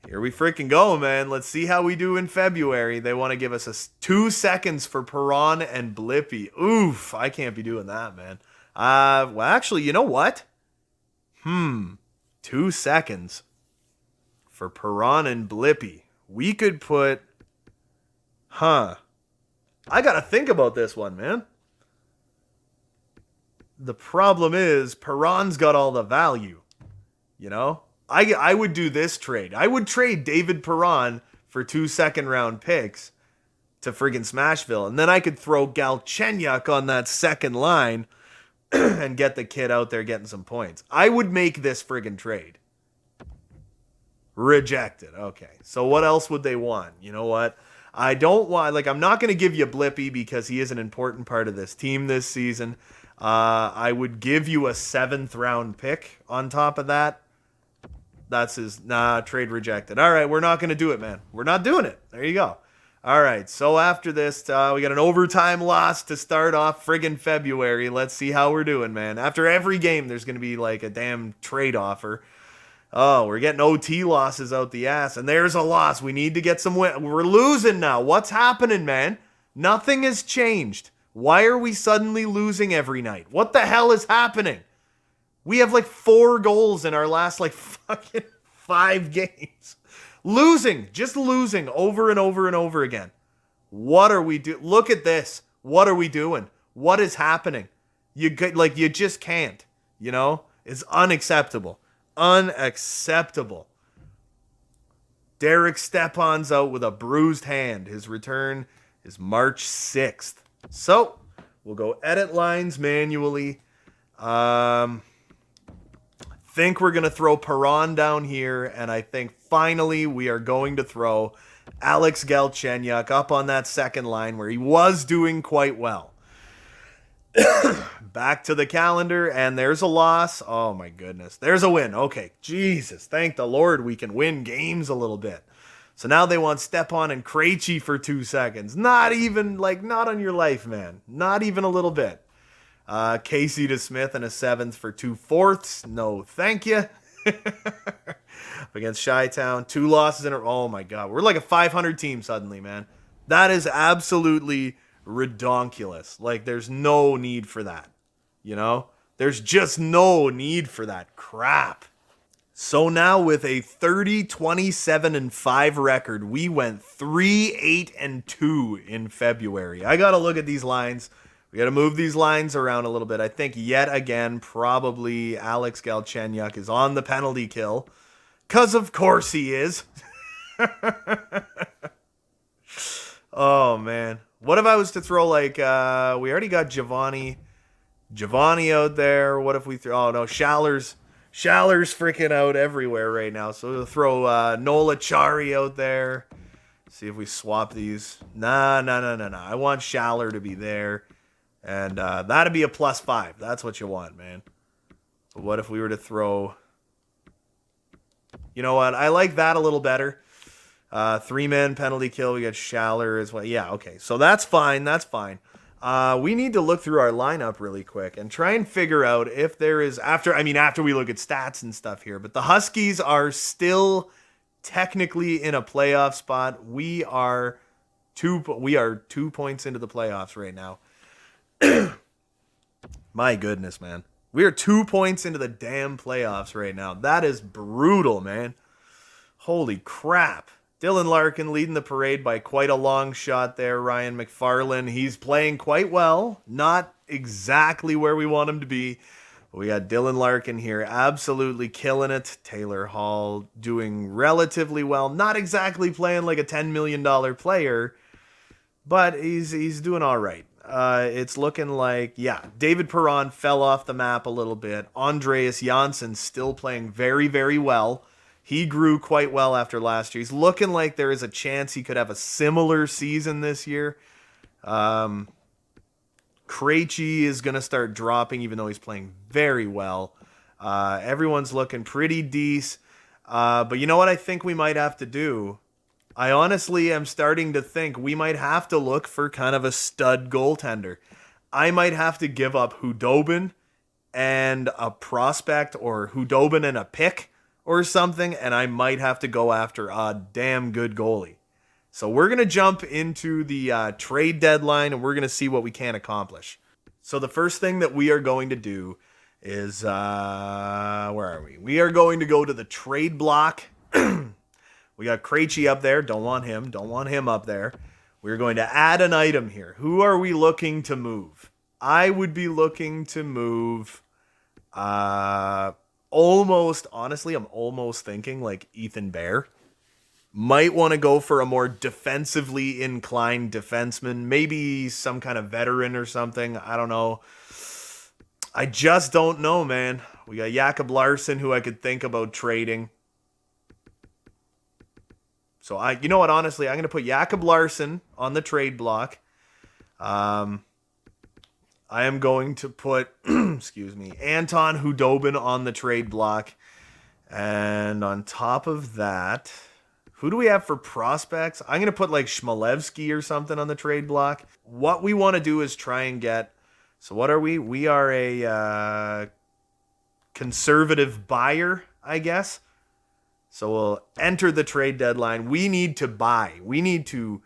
here we freaking go, man. Let's see how we do in February. They want to give us 2 seconds for Perron and Blippi. Oof, I can't be doing that, man. Well, actually, you know what? 2 seconds for Perron and Blippi. We could put... I gotta think about this one, man. The problem is, Perron's got all the value. You know? I would do this trade. I would trade David Perron for 2 second-round picks to friggin' Smashville. And then I could throw Galchenyuk on that second line and get the kid out there getting some points. I would make this friggin' trade. Rejected. Okay. So what else would they want? You know what? I don't want... I'm not going to give you Blippi because he is an important part of this team this season. I would give you a 7th round pick on top of that. That's his... trade rejected. All right, we're not going to do it, man. We're not doing it. There you go. All right, so after this, we got an overtime loss to start off friggin' February. Let's see how we're doing, man. After every game, there's going to be like a damn trade offer. Oh, we're getting OT losses out the ass, and there's a loss. We need to get some win. We're losing now. What's happening, man? Nothing has changed. Why are we suddenly losing every night? What the hell is happening? We have like 4 goals in our last like fucking 5 games. Losing, just losing over and over and over again. What are we doing? Look at this. What are we doing? What is happening? You just can't, you know? It's unacceptable. Unacceptable. Derek Stepan's out with a bruised hand. His return is March 6th. So, we'll go edit lines manually. Think we're going to throw Perron down here, and I think finally we are going to throw Alex Galchenyuk up on that second line where he was doing quite well. Back to the calendar, and there's a loss. Oh my goodness. There's a win. Okay, Jesus, thank the Lord we can win games a little bit. So now they want Stepan and Krejci for 2 seconds. Not even, not on your life, man. Not even a little bit. Casey to Smith and a 7th for 2/4. No, thank you. Against Chi-Town. 2 losses in a... Oh, my God. We're like a 500 team suddenly, man. That is absolutely redonkulous. Like, there's no need for that. You know? There's just no need for that crap. So now with a 30, 27, and 5 record, we went 3, 8, and 2 in February. I got to look at these lines. We got to move these lines around a little bit. I think yet again, probably Alex Galchenyuk is on the penalty kill. Because of course he is. Oh, man. What if I was to throw like, we already got Giovanni out there. What if we throw, oh no, Schaller's freaking out everywhere right now. So we'll throw Nola Chari out there. See if we swap these. Nah. I want Schaller to be there. And that'd be a +5. That's what you want, man. But what if we were to throw... You know what? I like that a little better. 3-man penalty kill. We got Schaller as well. Yeah, okay. So that's fine. We need to look through our lineup really quick and try and figure out if there is... After we look at stats and stuff here. But the Huskies are still technically in a playoff spot. We are 2 points into the playoffs right now. My goodness, man. We are 2 points into the damn playoffs right now. That is brutal, man. Holy crap. Dylan Larkin leading the parade by quite a long shot there. Ryan McFarland, he's playing quite well. Not exactly where we want him to be. But we got Dylan Larkin here absolutely killing it. Taylor Hall doing relatively well. Not exactly playing like a $10 million player, but he's doing all right. It's looking like, David Perron fell off the map a little bit. Andreas Janssen still playing very, very well. He grew quite well after last year. He's looking like there is a chance he could have a similar season this year. Krejci is going to start dropping, even though he's playing very well. Everyone's looking pretty decent. But you know what I think we might have to do? I honestly am starting to think we might have to look for kind of a stud goaltender. I might have to give up Hudobin and a prospect, or Hudobin and a pick or something, and I might have to go after a damn good goalie. So we're going to jump into the trade deadline, and we're going to see what we can accomplish. So the first thing that we are going to do is, where are we? We are going to go to the trade block. We got Krejci up there. Don't want him up there. We're going to add an item here. Who are we looking to move? I would be looking to move, I'm almost thinking like Ethan Bear. Might want to go for a more defensively inclined defenseman. Maybe some kind of veteran or something. I don't know. I just don't know, man. We got Jakob Larson, who I could think about trading. So you know what, honestly, I'm going to put Jakob Larson on the trade block. I am going to put, Anton Hudobin on the trade block. And on top of that, who do we have for prospects? I'm going to put like Schmalevsky or something on the trade block. What we want to do is try and get, so what are we? We are a conservative buyer, I guess. So we'll enter the trade deadline. We need to buy. We need to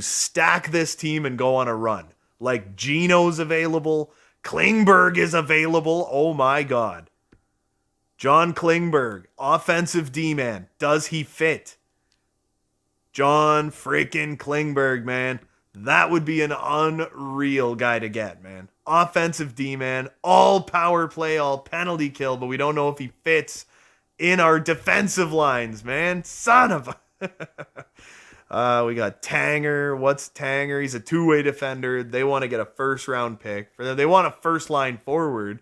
stack this team and go on a run. Like Gino's available. Klingberg is available. Oh my God. John Klingberg, offensive D-man. Does he fit? John freaking Klingberg, man. That would be an unreal guy to get, man. Offensive D-man, all power play, all penalty kill, but we don't know if he fits in our defensive lines, man. Son of a... we got Tanger. What's Tanger? He's a two-way defender. They want to get a first-round pick. They want a first-line forward.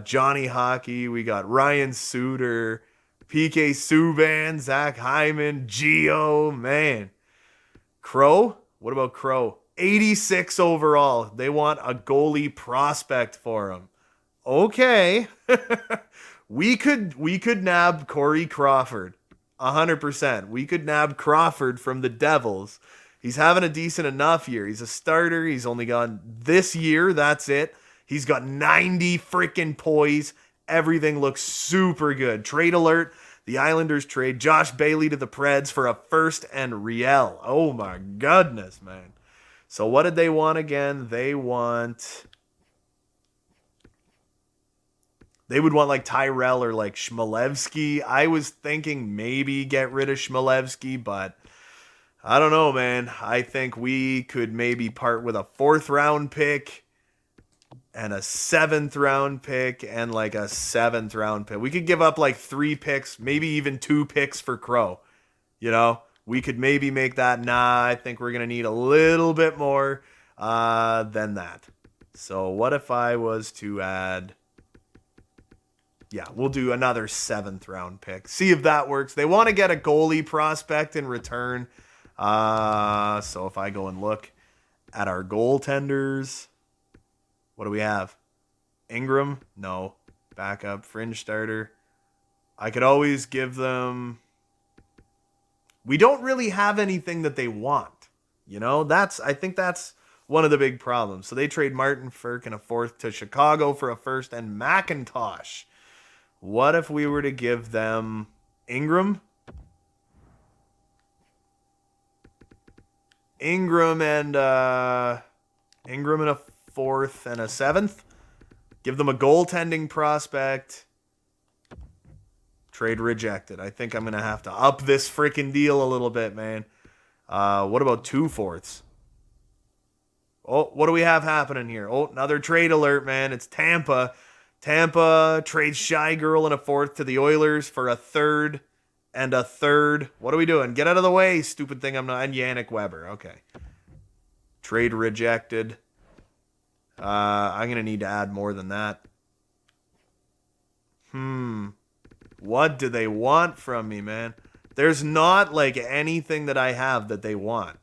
Johnny Hockey. We got Ryan Suter. PK Subban. Zach Hyman. Gio. Man. Crow? What about Crow? 86 overall. They want a goalie prospect for him. Okay. We could nab Corey Crawford, 100%. We could nab Crawford from the Devils. He's having a decent enough year. He's a starter. He's only gone this year. That's it. He's got 90 freaking poise. Everything looks super good. Trade alert. The Islanders trade Josh Bailey to the Preds for a first and Riel. Oh my goodness, man. So what did they want again? They would want like Tyrell or like Schmalevsky. I was thinking maybe get rid of Schmalevsky, but I don't know, man. I think we could maybe part with a 4th round pick and a 7th round pick and like a 7th round pick. We could give up like 3 picks, maybe even 2 picks for Crow. You know, we could maybe make that. Nah, I think we're going to need a little bit more than that. So what if I was to add... Yeah, we'll do another 7th round pick. See if that works. They want to get a goalie prospect in return. So if I go and look at our goaltenders, what do we have? Ingram? No. Backup, fringe starter. I could always give them... We don't really have anything that they want. You know, I think that's one of the big problems. So they trade Martin Firk and a 4th to Chicago for a 1st and McIntosh. What if we were to give them Ingram? Ingram and a 4th and a 7th. Give them a goaltending prospect. Trade rejected. I think I'm going to have to up this freaking deal a little bit, man. What about 2 4ths? Oh, what do we have happening here? Oh, another trade alert, man. It's Tampa. Tampa trades Shy Girl and a 4th to the Oilers for a 3rd and a 3rd. What are we doing? Get out of the way, stupid thing. I'm not. And Yannick Weber. Okay. Trade rejected. I'm going to need to add more than that. What do they want from me, man? There's not like anything that I have that they want,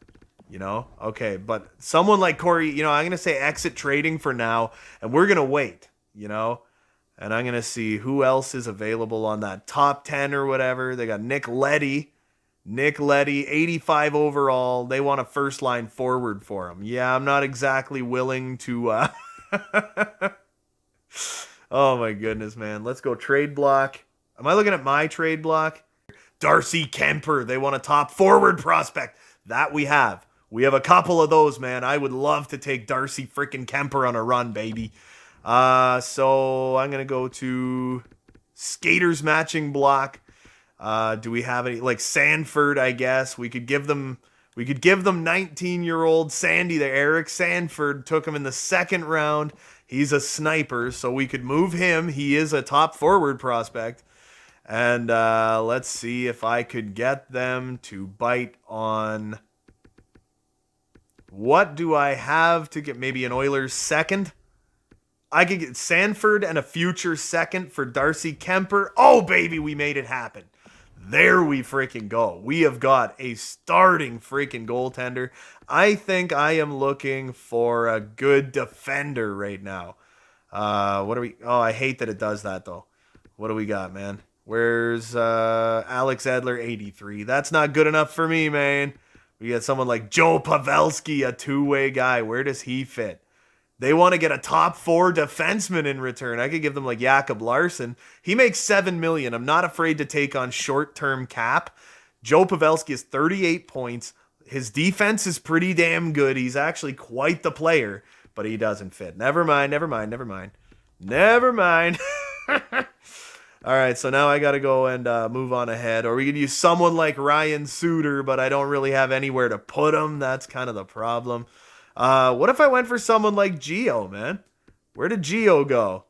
you know? Okay, but someone like Corey, you know, I'm going to say exit trading for now, and we're going to wait, you know? And I'm going to see who else is available on that top 10 or whatever. They got Nick Leddy, 85 overall. They want a first line forward for him. Yeah, I'm not exactly willing to... Oh my goodness, man. Let's go trade block. Am I looking at my trade block? Darcy Kemper. They want a top forward prospect. That we have. We have a couple of those, man. I would love to take Darcy freaking Kemper on a run, baby. So I'm going to go to skaters matching block. Do we have any, like Sanford, I guess. We could give them 19-year-old Sandy there. Eric Sanford took him in the 2nd round. He's a sniper, so we could move him. He is a top forward prospect. And let's see if I could get them to bite on... What do I have to get? Maybe an Oilers 2nd? I could get Sanford and a future 2nd for Darcy Kemper. Oh, baby, we made it happen. There we freaking go. We have got a starting freaking goaltender. I think I am looking for a good defender right now. What are we... Oh, I hate that it does that, though. What do we got, man? Where's Alex Edler, 83? That's not good enough for me, man. We got someone like Joe Pavelski, a 2-way guy. Where does he fit? They want to get a top 4 defenseman in return. I could give them like Jakob Larson. He makes $7 million. I'm not afraid to take on short-term cap. Joe Pavelski is 38 points. His defense is pretty damn good. He's actually quite the player, but he doesn't fit. Never mind. All right, so now I got to go and move on ahead. Or we could use someone like Ryan Suter, but I don't really have anywhere to put him. That's kind of the problem. What if I went for someone like Gio, man? Where did Gio go?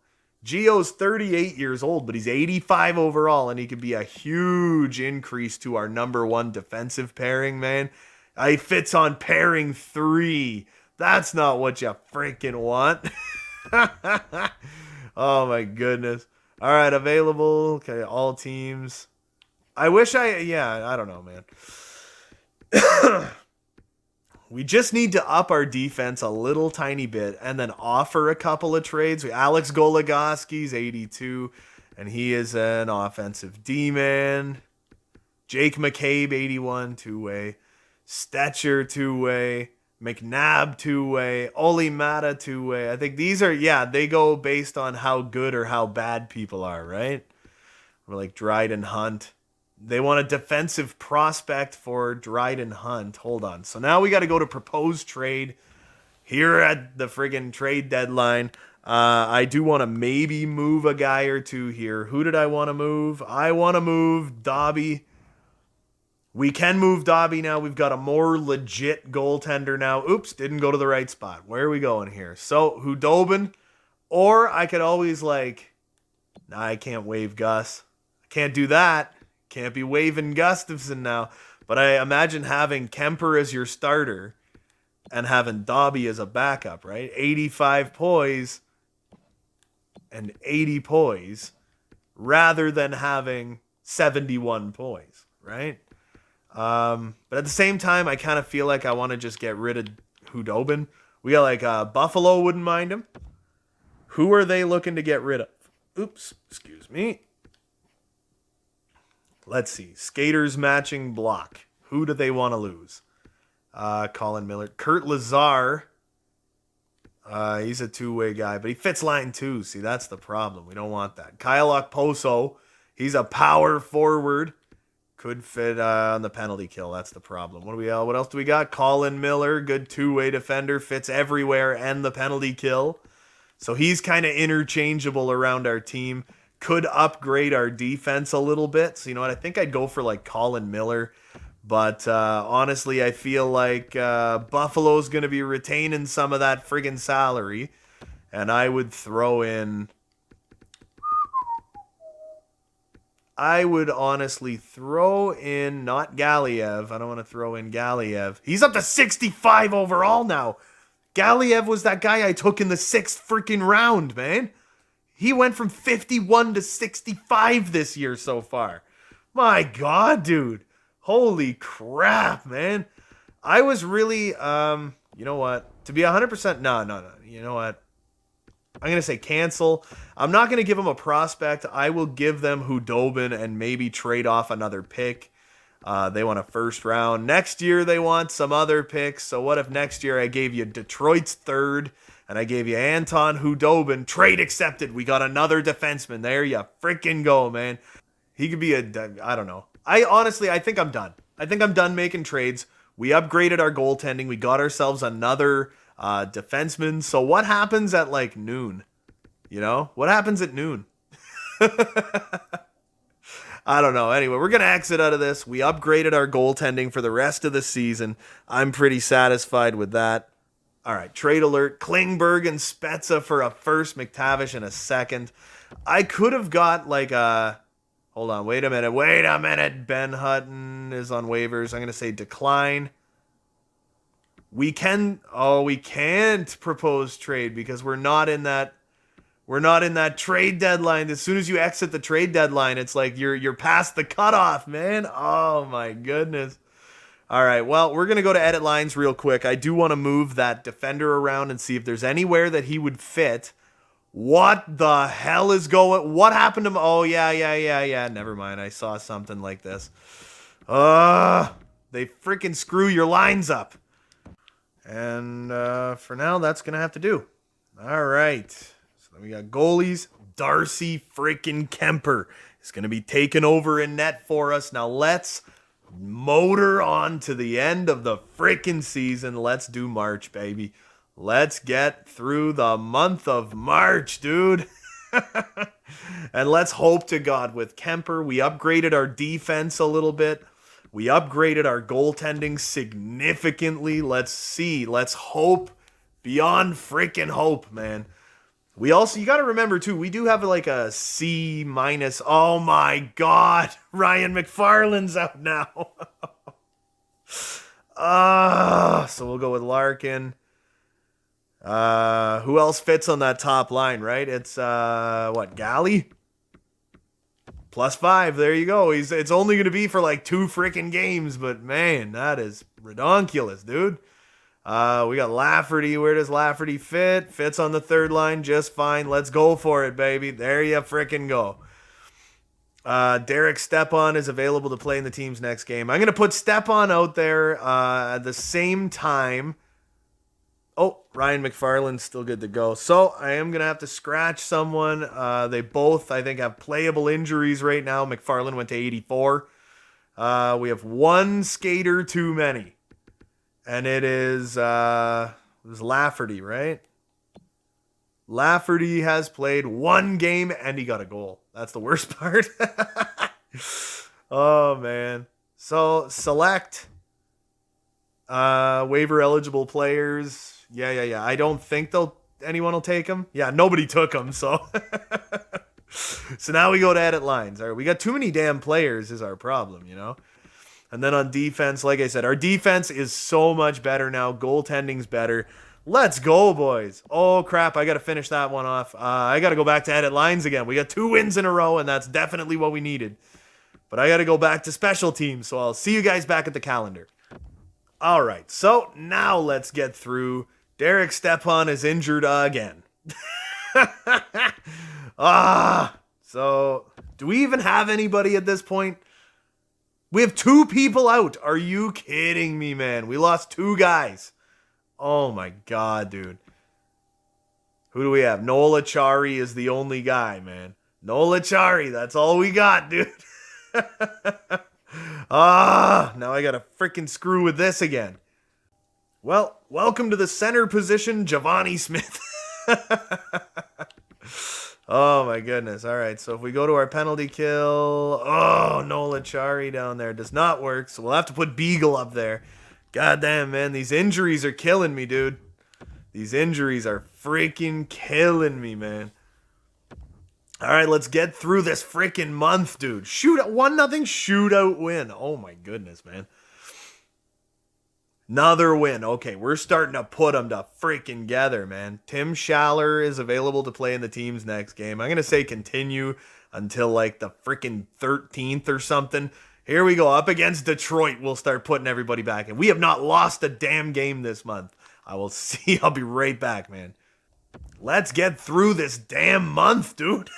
Gio's 38 years old, but he's 85 overall, and he could be a huge increase to our number 1 defensive pairing, man. He fits on pairing 3. That's not what you freaking want. Oh, my goodness. All right, available. Okay, all teams. I don't know, man. We just need to up our defense a little tiny bit and then offer a couple of trades. Alex Goligoski's 82, and he is an offensive D-man. Jake McCabe, 81, 2-way. Stetcher, 2-way. McNabb, 2-way. Oli Mata, 2-way. I think these are, they go based on how good or how bad people are, right? Or like Dryden Hunt. They want a defensive prospect for Dryden Hunt. Hold on. So now we got to go to proposed trade here at the friggin' trade deadline. I do want to maybe move a guy or two here. Who did I want to move? I want to move Dobby. We can move Dobby now. We've got a more legit goaltender now. Oops, didn't go to the right spot. Where are we going here? So, Hudobin. Or I could always nah, I can't waive Gus. I can't do that. Can't be waving Gustafson now. But I imagine having Kemper as your starter and having Dobby as a backup, right? 85 poise and 80 poise rather than having 71 poise, right? But at the same time, I kind of feel like I want to just get rid of Hudobin. We got Buffalo wouldn't mind him. Who are they looking to get rid of? Oops, excuse me. Let's see. Skaters matching block. Who do they want to lose? Colin Miller. Kurt Lazar. He's a two-way guy, but he fits line 2. See, that's the problem. We don't want that. Kyle Okposo. He's a power forward. Could fit on the penalty kill. That's the problem. What else do we got? Colin Miller. Good two-way defender. Fits everywhere and the penalty kill. So he's kind of interchangeable around our team. Could upgrade our defense a little bit. So you know what? I think I'd go for Colin Miller. But honestly, I feel like Buffalo's going to be retaining some of that friggin' salary. And I would throw in... I would honestly throw in not Galiev. I don't want to throw in Galiev. He's up to 65 overall now. Galiev was that guy I took in the 6th freaking round, man. He went from 51 to 65 this year so far. My God, dude. Holy crap, man. I was really, you know what? To be 100%, no. You know what? I'm going to say cancel. I'm not going to give them a prospect. I will give them Hudobin and maybe trade off another pick. They want a first round. Next year, they want some other picks. So what if next year I gave you Detroit's 3rd and I gave you Anton Hudobin? Trade accepted. We got another defenseman. There you freaking go, man. He could be I don't know. I think I'm done. I think I'm done making trades. We upgraded our goaltending. We got ourselves another defenseman. So what happens at noon? You know? What happens at noon? I don't know. Anyway, we're going to exit out of this. We upgraded our goaltending for the rest of the season. I'm pretty satisfied with that. All right, trade alert. Klingberg and Spezza for a first, McTavish in a second. I could have got hold on, wait a minute. Ben Hutton is on waivers. I'm going to say decline. We can't propose trade because we're not in that trade deadline. As soon as you exit the trade deadline, it's like you're past the cutoff, man. Oh my goodness. All right, well, we're going to go to edit lines real quick. I do want to move that defender around and see if there's anywhere that he would fit. What the hell is what happened to him? Oh, yeah. Never mind. I saw something like this. They freaking screw your lines up. And for now, that's going to have to do. All right. So then we got goalies. Darcy freaking Kemper is going to be taking over in net for us. Now let's motor on to the end of the freaking season. Let's do March, baby. Let's get through the month of March, dude. And let's hope to God with Kemper. We upgraded our defense a little bit. We upgraded our goaltending significantly. Let's see. Let's hope beyond freaking hope, man. You got to remember, too, we do have a C-. Oh, my God. Ryan McFarland's out now. So we'll go with Larkin. Who else fits on that top line, right? It's, Galley? +5. There you go. It's only going to be for 2 freaking games, but man, that is redonkulous, dude. We got Lafferty. Where does Lafferty fit? Fits on the 3rd line just fine. Let's go for it, baby. There you freaking go. Derek Stepan is available to play in the team's next game. I'm going to put Stepan out there at the same time. Oh, Ryan McFarland's still good to go. So I am going to have to scratch someone. They both, I think, have playable injuries right now. McFarland went to 84. We have one skater too many. And it was Lafferty, right? Lafferty has played one game and he got a goal. That's the worst part. Oh, man. So select waiver eligible players. Yeah. I don't think anyone will take them. Yeah, nobody took them, so. So now we go to edit lines. All right, we got too many damn players is our problem, you know? And then on defense, like I said, our defense is so much better now. Goaltending's better. Let's go, boys. Oh, crap. I got to finish that one off. I got to go back to edit lines again. We got 2 wins in a row, and that's definitely what we needed. But I got to go back to special teams, so I'll see you guys back at the calendar. All right, so now let's get through. Derek Stepan is injured again. So do we even have anybody at this point? We have 2 people out. Are you kidding me, man? We lost 2 guys. Oh my God, dude. Who do we have? Noel Achari is the only guy, man. Noel Achari, that's all we got, dude. Now I gotta freaking screw with this again. Well, welcome to the center position, Giovanni Smith. Oh my goodness. All right, so if we go to our penalty kill, Noel Achari down there does not work, so we'll have to put Beagle up there. God damn, man, these injuries are killing me, dude. These injuries are freaking killing me, man. All right, let's get through this freaking month, dude. 1-0 shootout win. Oh my goodness, man. Another win. Okay, we're starting to put them to freaking together, man. Tim Schaller is available to play in the team's next game. I'm going to say continue until like the freaking 13th or something. Here we go. Up against Detroit. We'll start putting everybody back in. We have not lost a damn game this month. I will see. I'll be right back, man. Let's get through this damn month, dude.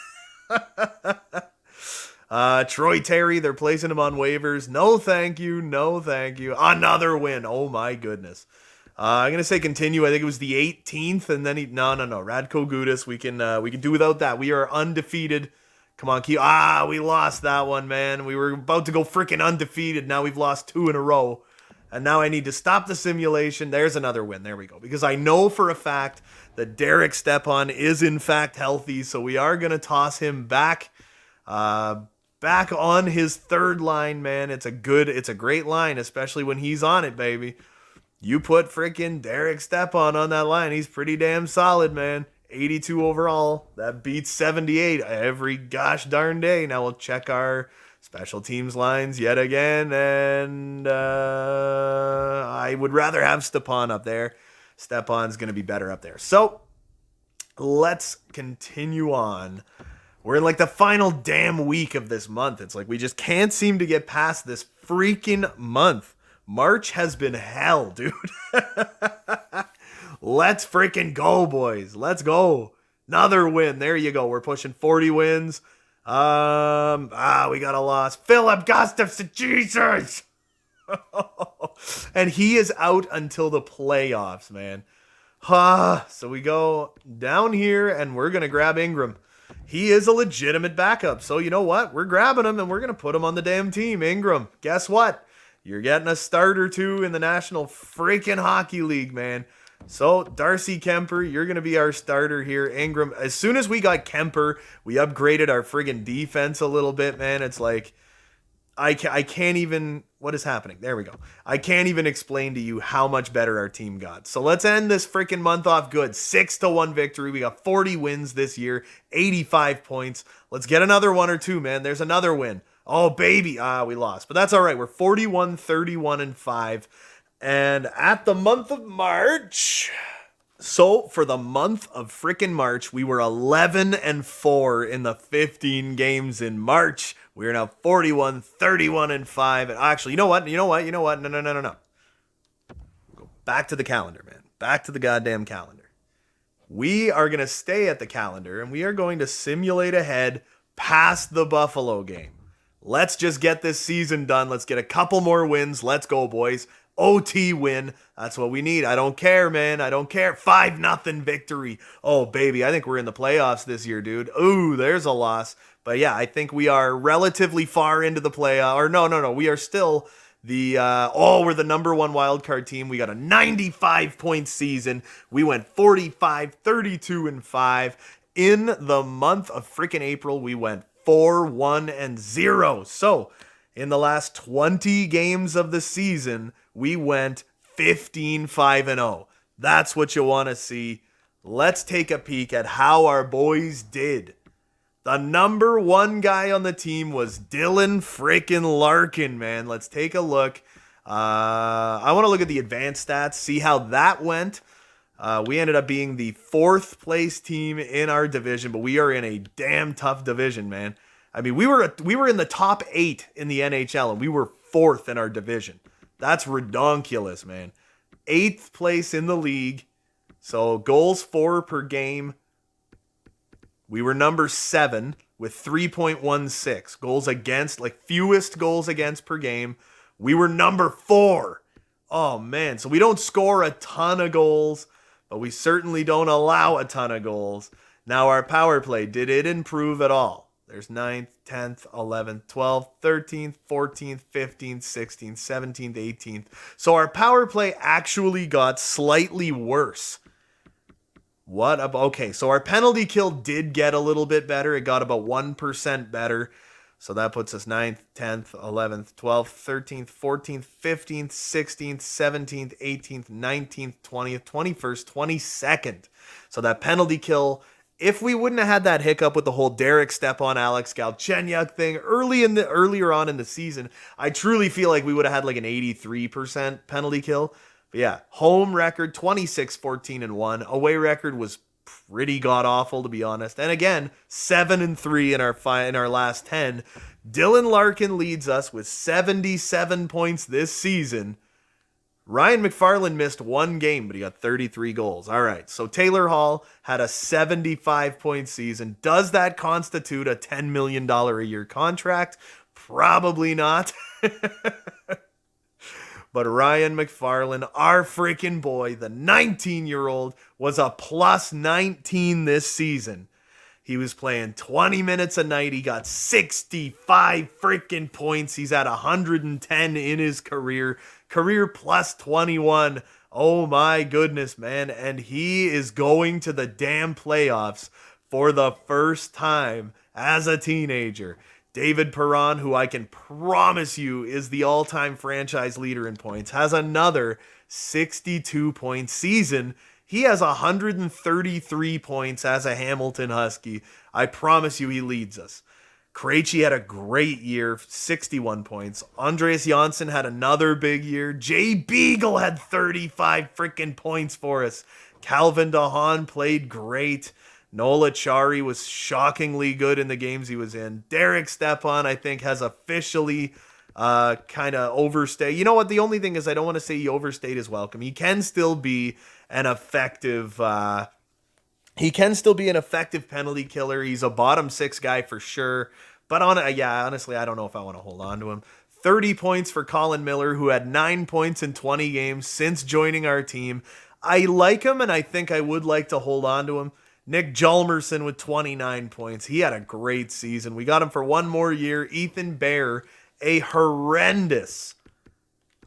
Troy Terry, they're placing him on waivers. No, thank you. No, thank you. Another win. Oh my goodness. I'm gonna say continue. I think it was the 18th, and then no. Radko Gudas. We can do without that. We are undefeated. Come on, keep. We lost that one, man. We were about to go freaking undefeated. Now we've lost 2 in a row, and now I need to stop the simulation. There's another win. There we go. Because I know for a fact that Derek Stepan is in fact healthy, so we are gonna toss him back. Back on his third line, man. It's a great line, especially when he's on it, baby. You put freaking Derek Stepan on that line. He's pretty damn solid, man. 82 overall. That beats 78 every gosh darn day. Now we'll check our special teams lines yet again. And I would rather have Stepan up there. Stepan's going to be better up there. So let's continue on. We're in like the final damn week of this month. It's like we just can't seem to get past this freaking month. March has been hell, dude. Let's freaking go, boys. Let's go. Another win. There you go. We're pushing 40 wins. We got a loss. Philip Gustafson, Jesus. And he is out until the playoffs, man. So we go down here and we're going to grab Ingram. He is a legitimate backup. So you know what? We're grabbing him and we're going to put him on the damn team. Ingram, guess what? You're getting a starter too in the National freaking Hockey League, man. So Darcy Kemper, you're going to be our starter here. Ingram, as soon as we got Kemper, we upgraded our friggin' defense a little bit, man. It's like, I can't even, what is happening? There we go. I can't even explain to you how much better our team got. So let's end this freaking month off good. 6-1 victory. We got 40 wins this year, 85 points. Let's get another 1 or 2, man. There's another win. Oh, baby. We lost. But that's all right. We're 41, 31, and 5. And at the month of March... So for the month of freaking March, we were 11-4 in the 15 games in March. We are now 41, 31, and 5. And actually, you know what? No. Go back to the calendar, man. Back to the goddamn calendar. We are going to stay at the calendar, and we are going to simulate ahead past the Buffalo game. Let's just get this season done. Let's get a couple more wins. Let's go, boys. OT win. That's what we need. I don't care, man. I don't care. 5-0 victory. Oh, baby. I think we're in the playoffs this year, dude. Ooh, there's a loss. But yeah, I think we are relatively far into the playoff. Or no. We are still we're the number one wildcard team. We got a 95-point season. We went 45, 32, and 5. In the month of freaking April, we went 4-1-0. So, in the last 20 games of the season, we went 15-5-0. That's what you want to see. Let's take a peek at how our boys did. The number one guy on the team was Dylan freaking Larkin, man. Let's take a look. I want to look at the advanced stats, see how that went. We ended up being the 4th place team in our division, but we are in a damn tough division, man. I mean, we were in the top 8 in the NHL, and we were 4th in our division. That's redonkulous, man. 8th place in the league. So goals for per game. We were number 7 with 3.16 goals against, like fewest goals against per game. We were number 4. Oh man, so we don't score a ton of goals, but we certainly don't allow a ton of goals. Now our power play, did it improve at all? There's 9th, 10th, 11th, 12th, 13th, 14th, 15th, 16th, 17th, 18th. So our power play actually got slightly worse. Okay, so our penalty kill did get a little bit better. It got about 1% better. So that puts us 9th, 10th, 11th, 12th, 13th, 14th, 15th, 16th, 17th, 18th, 19th, 20th, 21st, 22nd. So that penalty kill, if we wouldn't have had that hiccup with the whole Derek Stepan, Alex Galchenyuk thing earlier on in the season, I truly feel like we would have had like an 83% penalty kill. But yeah, home record 26-14-1. Away record was pretty god awful, to be honest. And again, 7-3 in our last 10. Dylan Larkin leads us with 77 points this season. Ryan McFarland missed 1 game, but he got 33 goals. All right, so Taylor Hall had a 75-point season. Does that constitute a $10 million a year contract? Probably not. But Ryan McFarland, our freaking boy, the 19-year-old, was a plus 19 this season. He was playing 20 minutes a night. He got 65 freaking points. He's at 110 in his career. Career plus 21. Oh my goodness, man. And he is going to the damn playoffs for the first time as a teenager. David Perron, who I can promise you is the all-time franchise leader in points, has another 62-point season. He has 133 points as a Hamilton Husky. I promise you he leads us. Krejci had a great year, 61 points. Andreas Janssen had another big year. Jay Beagle had 35 freaking points for us. Calvin DeHaan played great. Nola Chari was shockingly good in the games he was in. Derek Stepan, I think, has officially kind of overstayed. You know what? The only thing is I don't want to say he overstayed his welcome. He can still be an effective penalty killer. He's a bottom 6 guy for sure. But honestly, I don't know if I want to hold on to him. 30 points for Colin Miller, who had 9 points in 20 games since joining our team. I like him, and I think I would like to hold on to him. Nick Hjalmarsson with 29 points. He had a great season. We got him for 1 more year. Ethan Bear, a horrendous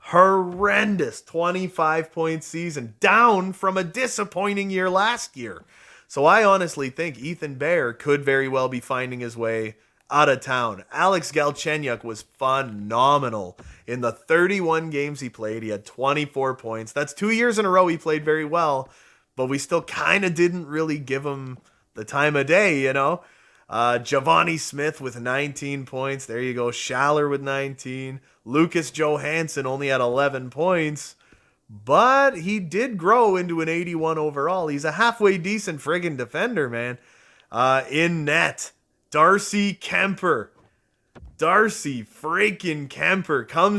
25-point season, down from a disappointing year last year. So I honestly think Ethan Bear could very well be finding his way out of town. Alex Galchenyuk was phenomenal. In the 31 games he played, he had 24 points. That's 2 years in a row he played very well, but we still kind of didn't really give him the time of day, you know? Giovanni Smith with 19 points. There you go. Schaller with 19. Lucas Johansson only had 11 points, but he did grow into an 81 overall. He's a halfway decent friggin' defender, man. In net, Darcy Kemper comes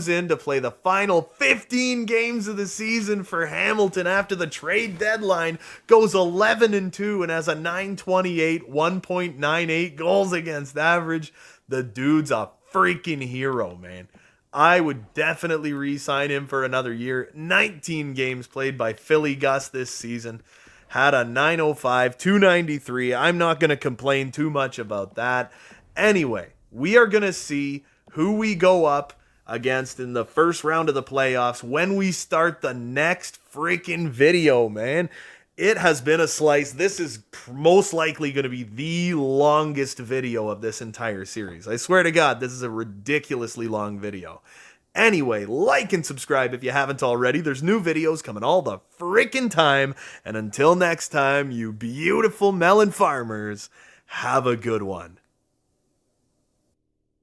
in to play the final 15 games of the season for Hamilton after the trade deadline, goes 11-2 and has a .928, 1.98 goals against average. The dude's a freaking hero, man. I would definitely re-sign him for another year. 19 games played by Philly Gus this season. Had a 905, 293. I'm not going to complain too much about that. Anyway, we are going to see who we go up against in the first round of the playoffs when we start the next freaking video, man. It has been a slice. This is most likely going to be the longest video of this entire series. I swear to God, this is a ridiculously long video. Anyway, like and subscribe if you haven't already. There's new videos coming all the freaking time. And until next time, you beautiful melon farmers, have a good one.